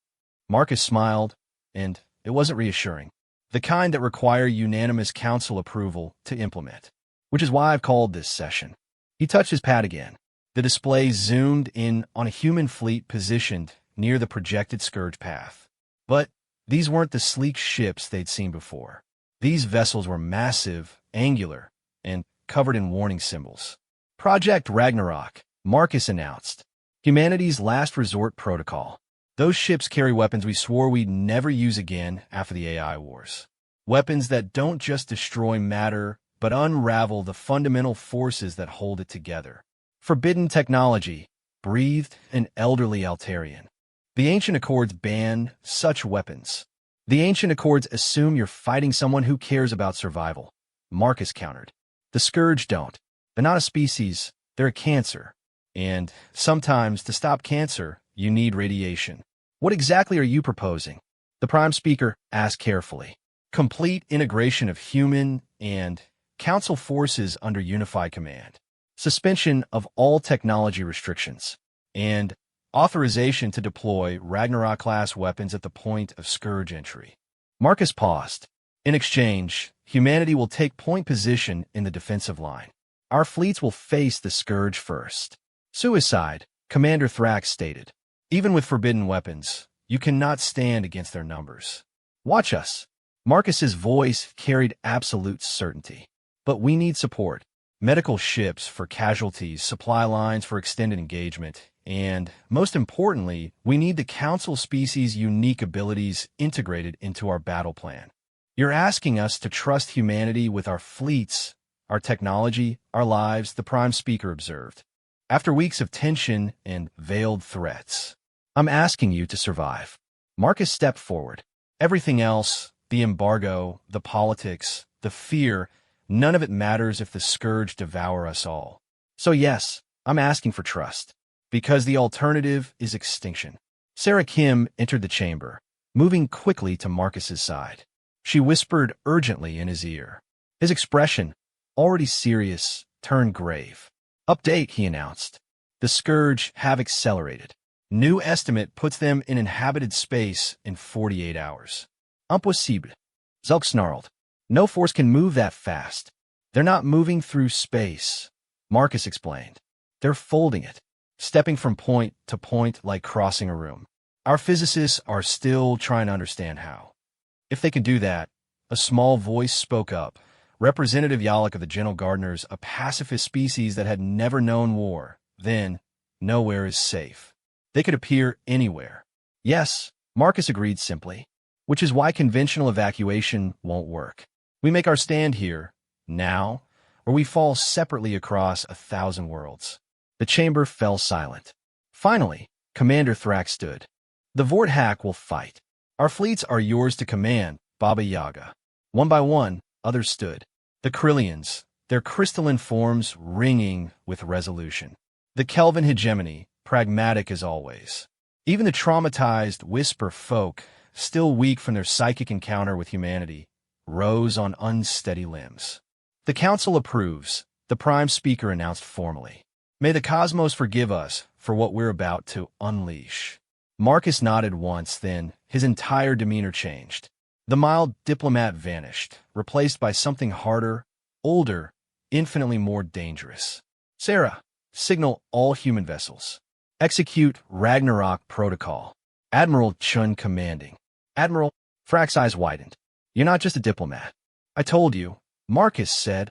Marcus smiled, and it wasn't reassuring. The kind that require unanimous council approval to implement. Which is why I've called this session. He touched his pad again. The display zoomed in on a human fleet positioned near the projected Scourge path. But these weren't the sleek ships they'd seen before. These vessels were massive, angular, and covered in warning symbols. Project Ragnarok, Marcus announced. Humanity's last resort protocol. Those ships carry weapons we swore we'd never use again after the AI wars. Weapons that don't just destroy matter, but unravel the fundamental forces that hold it together. Forbidden technology, breathed an elderly Altarian. The Ancient Accords ban such weapons. The Ancient Accords assume you're fighting someone who cares about survival, Marcus countered. The Scourge don't. They're not a species, they're a cancer. And sometimes, to stop cancer, you need radiation. What exactly are you proposing? The Prime Speaker asked carefully. Complete integration of human and Council forces under unified command. Suspension of all technology restrictions. And authorization to deploy Ragnarok-class weapons at the point of Scourge entry. Marcus paused. In exchange, humanity will take point position in the defensive line. Our fleets will face the Scourge first. Suicide, Commander Thrax stated. Even with forbidden weapons, You cannot stand against their numbers. Watch us. Marcus's voice carried absolute certainty. But we need support. Medical ships for casualties, supply lines for extended engagement, and, most importantly, we need the Council species' unique abilities integrated into our battle plan. You're asking us to trust humanity with our fleets, our technology, our lives, the Prime Speaker observed. After weeks of tension and veiled threats, I'm asking you to survive. Marcus stepped forward. Everything else, the embargo, the politics, the fear, none of it matters if the scourge devour us all. So yes, I'm asking for trust, because the alternative is extinction. Sarah Kim entered the chamber, moving quickly to Marcus's side. She whispered urgently in his ear. His expression, already serious, turned grave. Update, he announced. The scourge have accelerated. New estimate puts them in inhabited space in 48 hours. Impossible. Zulk snarled. No force can move that fast. They're not moving through space, Marcus explained. They're folding it, stepping from point to point like crossing a room. Our physicists are still trying to understand how. If they can do that, a small voice spoke up. Representative Yaga of the Gentle Gardeners, a pacifist species that had never known war. Then, nowhere is safe. They could appear anywhere. Yes, Marcus agreed simply, which is why conventional evacuation won't work. We make our stand here, now, or we fall separately across 1,000 worlds. The chamber fell silent. Finally, Commander Thrax stood. The Vorthak will fight. Our fleets are yours to command, Baba Yaga. One by one, others stood. The Krillians, their crystalline forms ringing with resolution. The Kelvin hegemony, pragmatic as always. Even the traumatized Whisper folk, still weak from their psychic encounter with humanity, rose on unsteady limbs. The Council approves, the Prime Speaker announced formally. May the cosmos forgive us for what we're about to unleash. Marcus nodded once, then his entire demeanor changed. The mild Diplomat vanished, replaced by something harder, older, infinitely more dangerous. Sarah, signal all human vessels. Execute Ragnarok Protocol. Admiral Chun commanding. Admiral, Frack's eyes widened. You're not just a diplomat. I told you, Marcus said,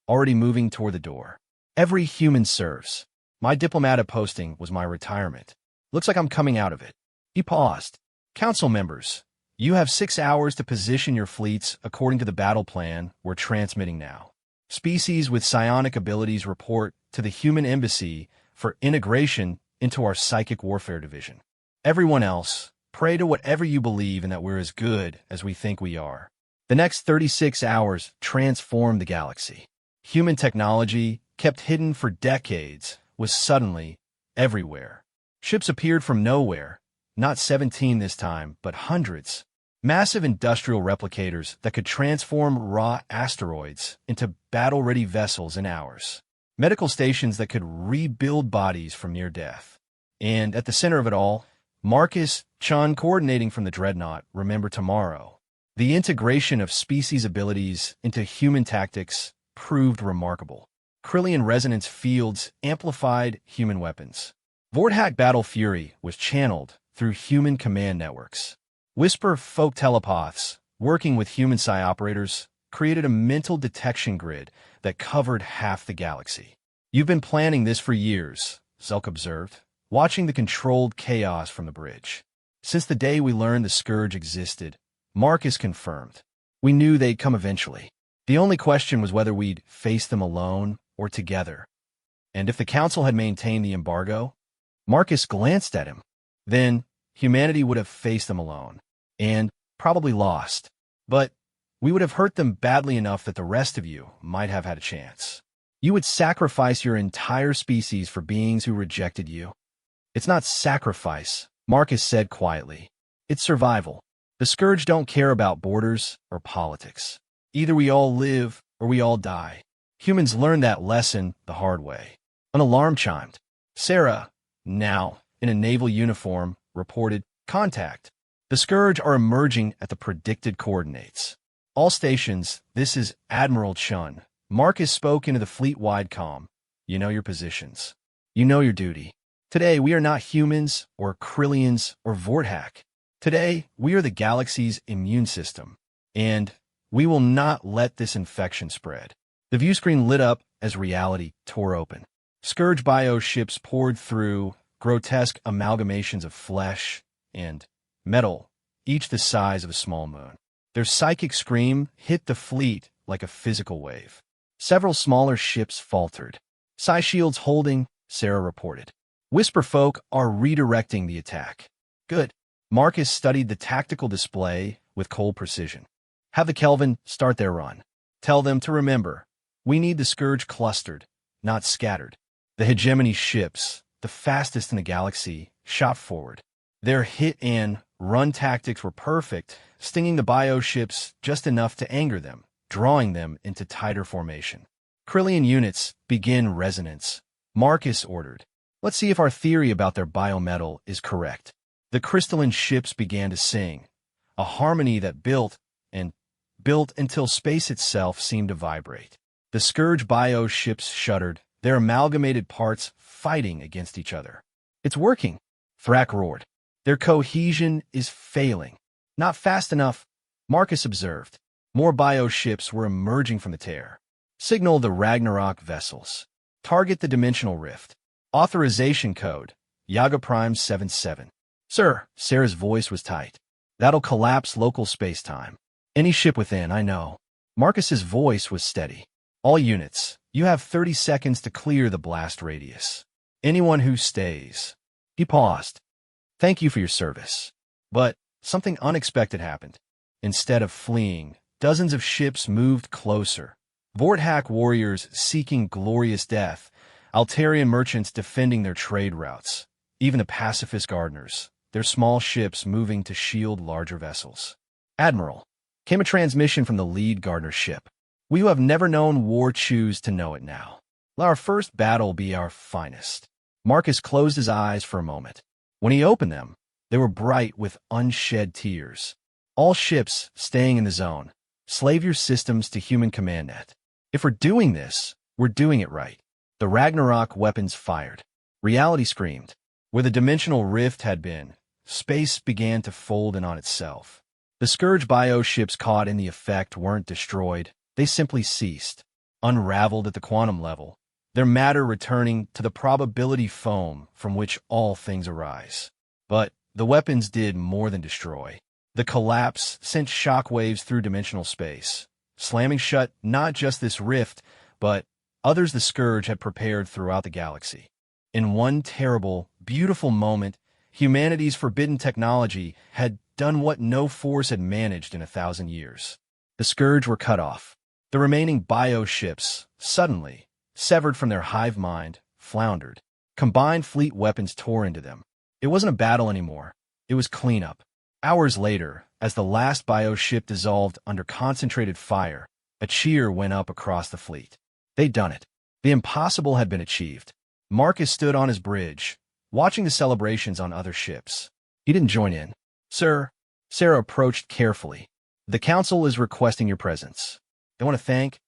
already moving toward the door. Every human serves. My diplomat posting was my retirement. Looks like I'm coming out of it. He paused. Council members, you have 6 hours to position your fleets according to the battle plan we're transmitting now. Species with psionic abilities report to the human embassy for integration into our psychic warfare division. Everyone else, pray to whatever you believe in that we're as good as we think we are. The next 36 hours transformed the galaxy. Human technology, kept hidden for decades, was suddenly everywhere. Ships appeared from nowhere, not 17 this time, but hundreds. Massive industrial replicators that could transform raw asteroids into battle-ready vessels in hours. Medical stations that could rebuild bodies from near death. And at the center of it all, Marcus Chun coordinating from the Dreadnought, remember tomorrow. The integration of species abilities into human tactics proved remarkable. Krillian resonance fields amplified human weapons. Vorthak battle fury was channeled through human command networks. Whisper folk telepaths, working with human psi operators, created a mental detection grid that covered half the galaxy. You've been planning this for years, Zulk observed, watching the controlled chaos from the bridge. Since the day we learned the scourge existed, Marcus confirmed. We knew they'd come eventually. The only question was whether we'd face them alone or together. And if the Council had maintained the embargo, Marcus glanced at him. Then humanity would have faced them alone, and probably lost. But we would have hurt them badly enough that the rest of you might have had a chance. You would sacrifice your entire species for beings who rejected you. It's not sacrifice, Marcus said quietly. It's survival. The Scourge don't care about borders or politics. Either we all live or we all die. Humans learned that lesson the hard way. An alarm chimed. Sarah, now in a naval uniform, reported, contact. The Scourge are emerging at the predicted coordinates. All stations, this is Admiral Chun. Marcus spoke into the fleet-wide comm. You know your positions. You know your duty. Today, we are not humans or Krillians or Vorthak. Today, we are the galaxy's immune system, and we will not let this infection spread. The view screen lit up as reality tore open. Scourge bio ships poured through, grotesque amalgamations of flesh and metal, each the size of a small moon. Their psychic scream hit the fleet like a physical wave. Several smaller ships faltered. Psi shields holding, Sarah reported. Whisper folk are redirecting the attack. Good. Marcus studied the tactical display with cold precision. Have the Kelvin start their run. Tell them to remember, we need the Scourge clustered, not scattered. The hegemony ships, the fastest in the galaxy, shot forward. Their hit-and-run tactics were perfect, stinging the bio ships just enough to anger them, drawing them into tighter formation. Krillian units, begin resonance. Marcus ordered. Let's see if our theory about their biometal is correct. The crystalline ships began to sing, a harmony that built and built until space itself seemed to vibrate. The Scourge bio ships shuddered, their amalgamated parts fighting against each other. It's working, Thrak roared. Their cohesion is failing. Not fast enough, Marcus observed. More bio ships were emerging from the tear. Signal the Ragnarok vessels. Target the dimensional rift. Authorization code, Yaga Prime 77. Sir, Sarah's voice was tight. That'll collapse local space-time. Any ship within, I know. Marcus's voice was steady. All units, you have 30 seconds to clear the blast radius. Anyone who stays. He paused. Thank you for your service. But something unexpected happened. Instead of fleeing, dozens of ships moved closer. Vorthak warriors seeking glorious death, Altarian merchants defending their trade routes, even the pacifist gardeners, their small ships moving to shield larger vessels. Admiral, came a transmission from the lead gardener ship. We who have never known war choose to know it now. Let our first battle be our finest. Marcus closed his eyes for a moment. When he opened them, they were bright with unshed tears. All ships staying in the zone. Slave your systems to human command net. If we're doing this, we're doing it right. The Ragnarok weapons fired. Reality screamed. Where the dimensional rift had been, space began to fold in on itself. The Scourge bio ships caught in the effect weren't destroyed. They simply ceased, unraveled at the quantum level, their matter returning to the probability foam from which all things arise. But the weapons did more than destroy. The collapse sent shockwaves through dimensional space, slamming shut not just this rift, but others the Scourge had prepared throughout the galaxy. In one terrible, beautiful moment, humanity's forbidden technology had done what no force had managed in 1,000 years. The Scourge were cut off. The remaining bio ships, suddenly, severed from their hive mind, floundered. Combined fleet weapons tore into them. It wasn't a battle anymore. It was cleanup. Hours later, as the last bio ship dissolved under concentrated fire, a cheer went up across the fleet. They'd done it. The impossible had been achieved. Marcus stood on his bridge, watching the celebrations on other ships. He didn't join in. Sir, Sarah approached carefully. The council is requesting your presence. They want to thank.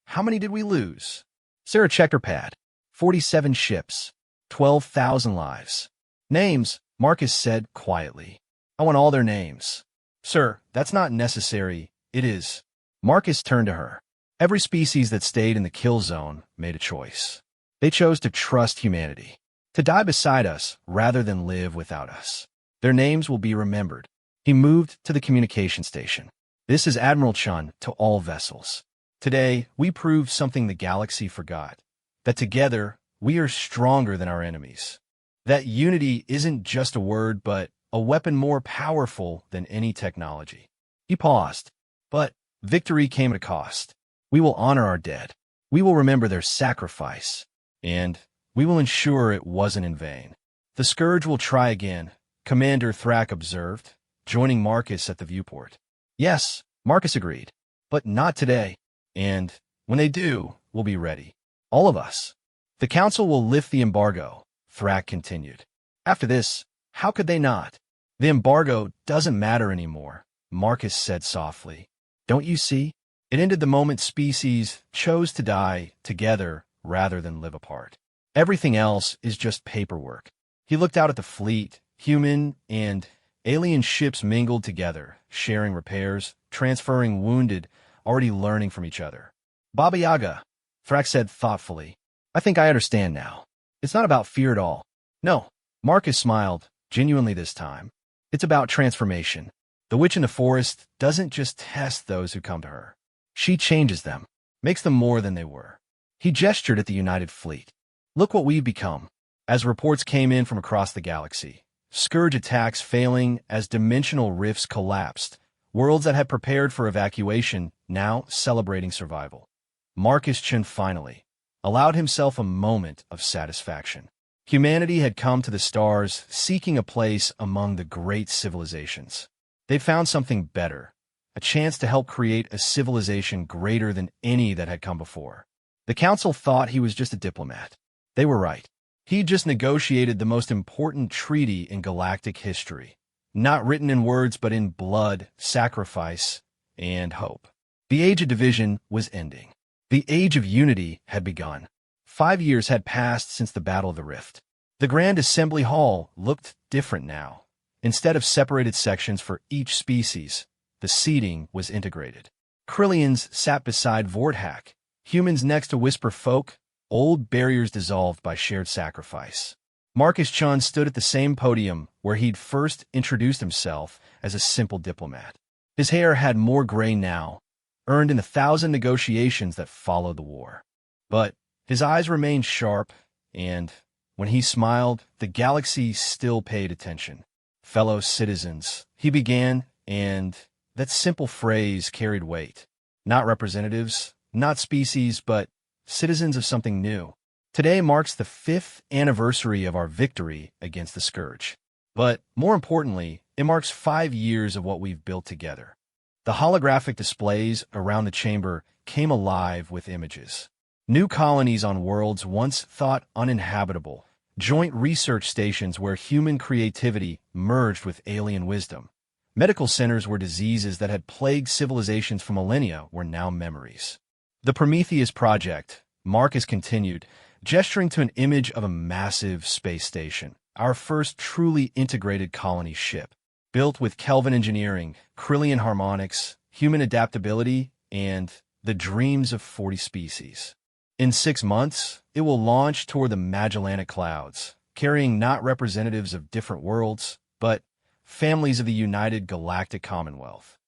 How many did we lose? Sarah checked her pad. 47 ships. 12,000 lives. Names, Marcus said quietly. I want all their names. Sir, that's not necessary. It is. Marcus turned to her. Every species that stayed in the kill zone made a choice. They chose to trust humanity, to die beside us rather than live without us. Their names will be remembered. He moved to the communication station. This is Admiral Chun to all vessels. Today, we proved something the galaxy forgot, that together, we are stronger than our enemies. That unity isn't just a word, but a weapon more powerful than any technology. He paused. But victory came at a cost. We will honor our dead. We will remember their sacrifice. And we will ensure it wasn't in vain. The Scourge will try again, Commander Thrak observed, joining Marcus at the viewport. Yes, Marcus agreed. But not today. And when they do, we'll be ready. All of us. The Council will lift the embargo, Thrak continued. After this, how could they not? The embargo doesn't matter anymore, Marcus said softly. Don't you see? It ended the moment species chose to die together rather than live apart. Everything else is just paperwork. He looked out at the fleet, human and Alien ships mingled together, sharing repairs, transferring wounded, already learning from each other. Baba Yaga, Thrax said thoughtfully. I think I understand now. It's not about fear at all. No, Marcus smiled, genuinely this time. It's about transformation. The witch in the forest doesn't just test those who come to her. She changes them, makes them more than they were. He gestured at the United Fleet. Look what we've become. As reports came in from across the galaxy, Scourge attacks failing as dimensional rifts collapsed, worlds that had prepared for evacuation now celebrating survival. Marcus Chen finally allowed himself a moment of satisfaction. Humanity had come to the stars seeking a place among the great civilizations. They found something better, a chance to help create a civilization greater than any that had come before. The council thought he was just a diplomat. They were right. He just negotiated the most important treaty in galactic history, not written in words but in blood, sacrifice, and hope. The age of division was ending. The age of unity had begun. 5 years had passed since the Battle of the Rift. The Grand Assembly Hall looked different now. Instead of separated sections for each species, the seating was integrated. Krillians sat beside Vorthak, humans next to Whisper Folk, old barriers dissolved by shared sacrifice. Marcus Chun stood at the same podium where he'd first introduced himself as a simple diplomat. His hair had more gray now, earned in the 1,000 negotiations that followed the war. But his eyes remained sharp, and when he smiled, the galaxy still paid attention. Fellow citizens, he began, and that simple phrase carried weight. Not representatives, not species, but citizens of something new. Today marks the 5th anniversary of our victory against the Scourge. But more importantly, it marks 5 years of what we've built together. The holographic displays around the chamber came alive with images. New colonies on worlds once thought uninhabitable, joint research stations where human creativity merged with alien wisdom. Medical centers where diseases that had plagued civilizations for millennia were now memories. The Prometheus Project, Marcus continued, gesturing to an image of a massive space station, our first truly integrated colony ship, built with Kelvin engineering, Krillian harmonics, human adaptability, and the dreams of 40 species. In 6 months, it will launch toward the Magellanic Clouds, carrying not representatives of different worlds, but families of the United Galactic Commonwealth.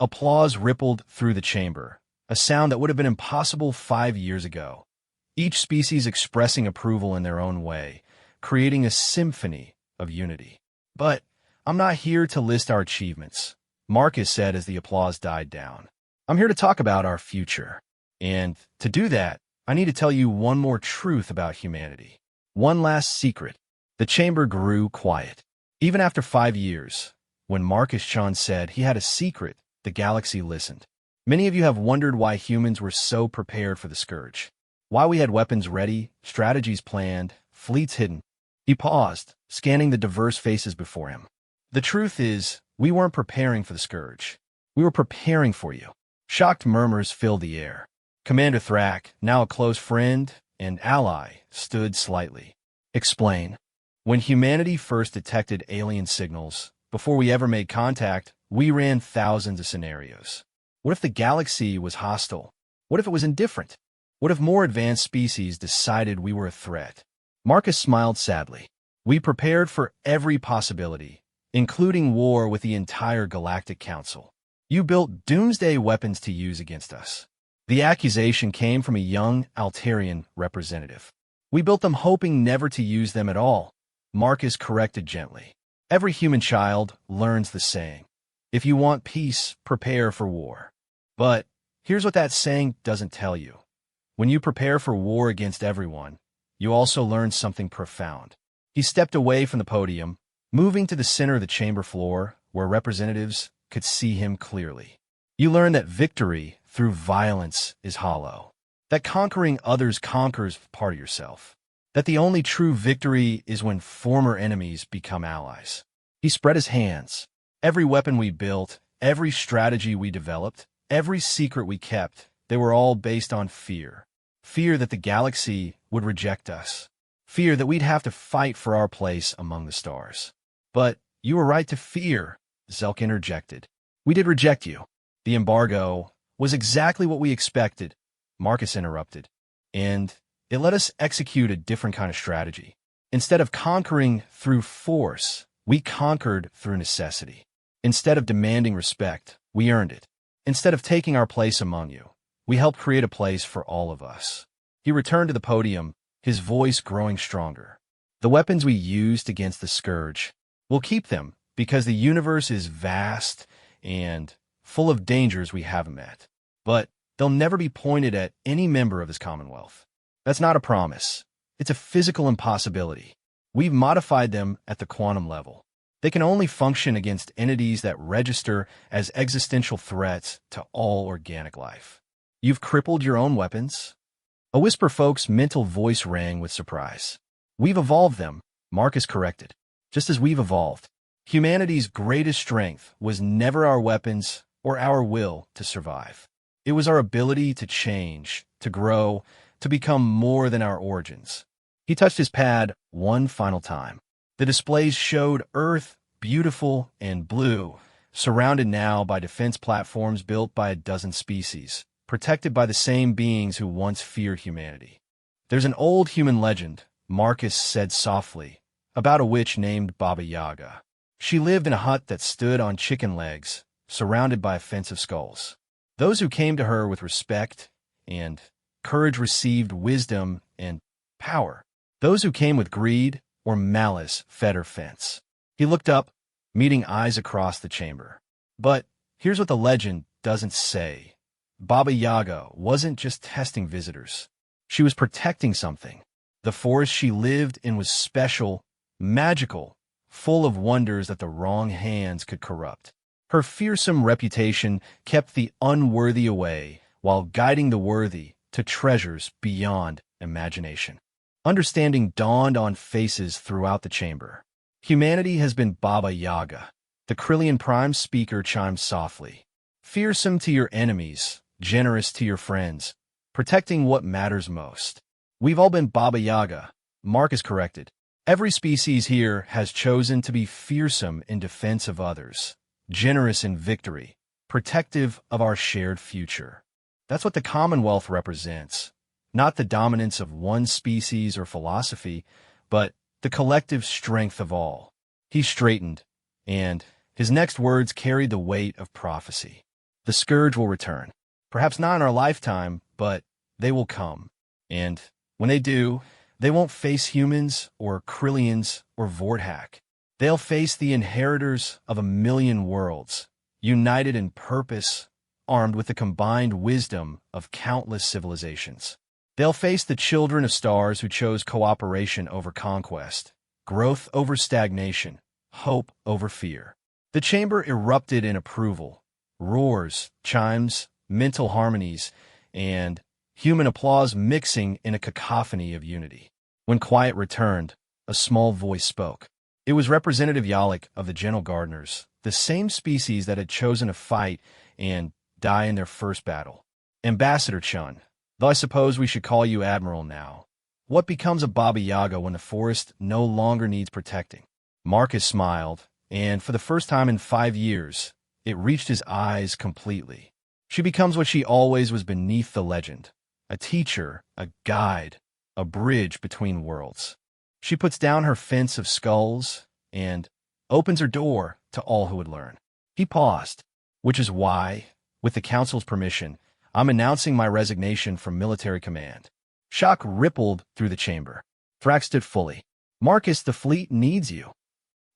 Applause rippled through the chamber, a sound that would have been impossible 5 years ago. Each species expressing approval in their own way, creating a symphony of unity. But I'm not here to list our achievements, Marcus said as the applause died down. I'm here to talk about our future. And to do that, I need to tell you one more truth about humanity. One last secret. The chamber grew quiet. Even after 5 years, when Marcus Chun said he had a secret, the galaxy listened. Many of you have wondered why humans were so prepared for the Scourge. Why we had weapons ready, strategies planned, fleets hidden. He paused, scanning the diverse faces before him. The truth is, we weren't preparing for the Scourge. We were preparing for you. Shocked murmurs filled the air. Commander Thrak, now a close friend and ally, stood slightly. Explain. When humanity first detected alien signals, before we ever made contact, we ran thousands of scenarios. What if the galaxy was hostile? What if it was indifferent? What if more advanced species decided we were a threat? Marcus smiled sadly. We prepared for every possibility, including war with the entire Galactic Council. You built doomsday weapons to use against us. The accusation came from a young Altarian representative. We built them hoping never to use them at all, Marcus corrected gently. Every human child learns the saying. If you want peace, prepare for war. But here's what that saying doesn't tell you. When you prepare for war against everyone, you also learn something profound. He stepped away from the podium, moving to the center of the chamber floor, where representatives could see him clearly. You learn that victory through violence is hollow. That conquering others conquers part of yourself. That the only true victory is when former enemies become allies. He spread his hands. Every weapon we built, every strategy we developed, every secret we kept, they were all based on fear. Fear that the galaxy would reject us. Fear that we'd have to fight for our place among the stars. But You were right to fear, Zelk interjected. We did reject you. The embargo was exactly what we expected, Marcus interrupted. And it let us execute a different kind of strategy. Instead of conquering through force, we conquered through necessity. Instead of demanding respect, we earned it. Instead of taking our place among you, we helped create a place for all of us. He returned to the podium, his voice growing stronger. The weapons we used against the Scourge, we'll keep them because the universe is vast and full of dangers we haven't met. But they'll never be pointed at any member of this Commonwealth. That's not a promise. It's a physical impossibility. We've modified them at the quantum level. They can only function against entities that register as existential threats to all organic life. You've crippled your own weapons? A whisper folk's mental voice rang with surprise. We've evolved them, Marcus corrected. Just as we've evolved. Humanity's greatest strength was never our weapons or our will to survive. It was our ability to change, to grow, to become more than our origins. He touched his pad one final time. The displays showed Earth, beautiful and blue, surrounded now by defense platforms built by a dozen species, protected by the same beings who once feared humanity. There's an old human legend, Marcus said softly, about a witch named Baba Yaga. She lived in a hut that stood on chicken legs, surrounded by a fence of skulls. Those who came to her with respect and courage received wisdom and power. Those who came with greed or malice fed her fence. He looked up, meeting eyes across the chamber. But here's what the legend doesn't say. Baba Yaga wasn't just testing visitors. She was protecting something. The forest she lived in was special, magical, full of wonders that the wrong hands could corrupt. Her fearsome reputation kept the unworthy away while guiding the worthy to treasures beyond imagination. Understanding dawned on faces throughout the chamber. Humanity has been Baba Yaga. The Krillian Prime speaker chimed softly. Fearsome to your enemies, generous to your friends, protecting what matters most. We've all been Baba Yaga, Marcus corrected. Every species here has chosen to be fearsome in defense of others, generous in victory, protective of our shared future. That's what the Commonwealth represents. Not the dominance of one species or philosophy, but the collective strength of all. He straightened, and his next words carried the weight of prophecy. The Scourge will return. Perhaps not in our lifetime, but they will come. And when they do, they won't face humans or Krillians or Vorthak. They'll face the inheritors of 1,000,000 worlds, united in purpose, armed with the combined wisdom of countless civilizations. They'll face the children of stars who chose cooperation over conquest, growth over stagnation, hope over fear. The chamber erupted in approval. Roars, chimes, mental harmonies, and human applause mixing in a cacophony of unity. When quiet returned, a small voice spoke. It was Representative Yalik of the Gentle Gardeners, the same species that had chosen to fight and die in their first battle. Ambassador Chun, though I suppose we should call you Admiral now. What becomes of Baba Yaga when the forest no longer needs protecting? Marcus smiled, and for the first time in 5 years, it reached his eyes completely. She becomes what she always was beneath the legend. A teacher, a guide, a bridge between worlds. She puts down her fence of skulls and opens her door to all who would learn. He paused, which is why, with the Council's permission, I'm announcing my resignation from military command. Shock rippled through the chamber. Thrax stood fully. Marcus, the fleet needs you.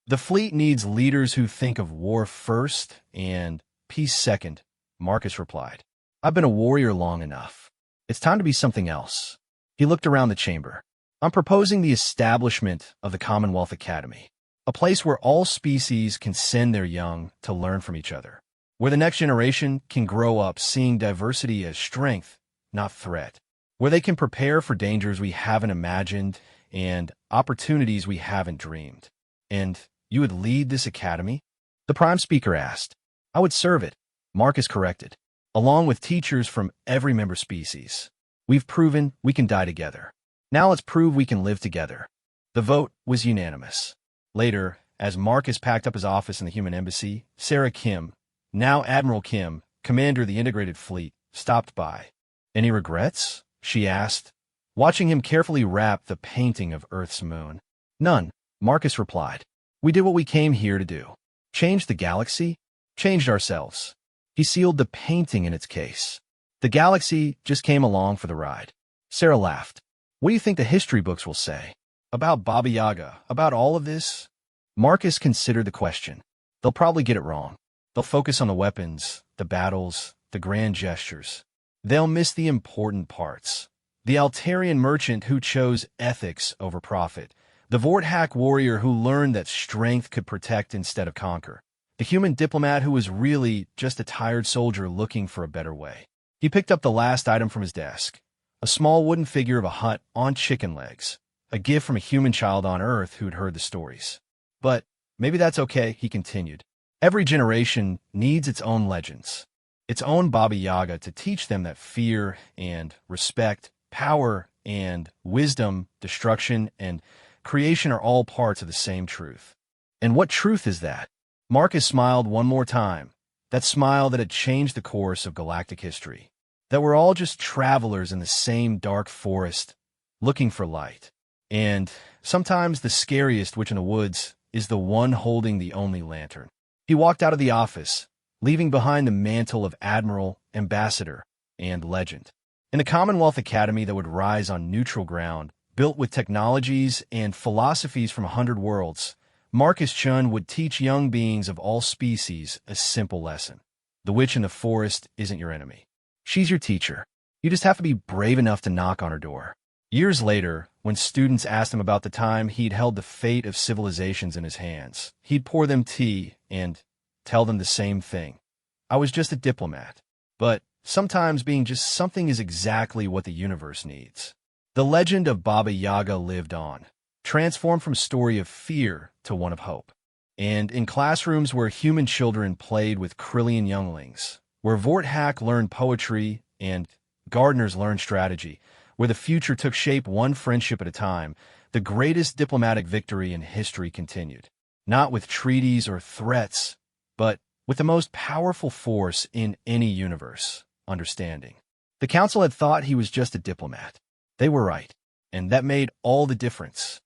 The fleet needs leaders who think of war first and peace second, Marcus replied. I've been a warrior long enough. It's time to be something else. He looked around the chamber. I'm proposing the establishment of the Commonwealth Academy, a place where all species can send their young to learn from each other, where the next generation can grow up seeing diversity as strength, not threat, where they can prepare for dangers we haven't imagined and opportunities we haven't dreamed. And you would lead this academy? The Prime Speaker asked. I would serve it, Marcus corrected, along with teachers from every member species. We've proven we can die together. Now let's prove we can live together. The vote was unanimous. Later, As Marcus packed up his office in the human embassy, Sarah Kim, now Admiral Kim, commander of the integrated fleet, stopped by. "Any regrets?" she asked, watching him carefully wrap the painting of Earth's moon. "None," Marcus replied. "We did what we came here to do. Changed the galaxy, changed ourselves." He sealed the painting in its case. The galaxy just came along for the ride. Sarah laughed. "What do you think the history books will say? About Baba Yaga, about all of this?" Marcus considered the question. "They'll probably get it wrong. They'll focus on the weapons, the battles, the grand gestures. They'll miss the important parts. The Altarian merchant who chose ethics over profit. The Vorthak warrior who learned that strength could protect instead of conquer. The human diplomat who was really just a tired soldier looking for a better way." He picked up the last item from his desk, a small wooden figure of a hut on chicken legs, a gift from a human child on Earth who'd heard the stories. "But maybe that's okay," he continued. "Every generation needs its own legends, its own Baba Yaga to teach them that fear and respect, power and wisdom, destruction and creation are all parts of the same truth." "And what truth is that?" Marcus smiled one more time, that smile that had changed the course of galactic history. "That we're all just travelers in the same dark forest, looking for light. And sometimes the scariest witch in the woods is the one holding the only lantern." He walked out of the office, leaving behind the mantle of admiral, ambassador, and legend. In the Commonwealth Academy that would rise on neutral ground, built with technologies and philosophies from 100 worlds, Marcus Chun would teach young beings of all species a simple lesson. The witch in the forest isn't your enemy. She's your teacher. You just have to be brave enough to knock on her door. Years later, when students asked him about the time he'd held the fate of civilizations in his hands, he'd pour them tea and tell them the same thing. "I was just a diplomat." But sometimes being just something is exactly what the universe needs. The legend of Baba Yaga lived on, transformed from a story of fear to one of hope. And in classrooms where human children played with Krillian younglings, where Vorthak learned poetry and gardeners learned strategy, where the future took shape one friendship at a time, the greatest diplomatic victory in history continued. Not with treaties or threats, but with the most powerful force in any universe, understanding. The council had thought he was just a diplomat. They were right, and that made all the difference.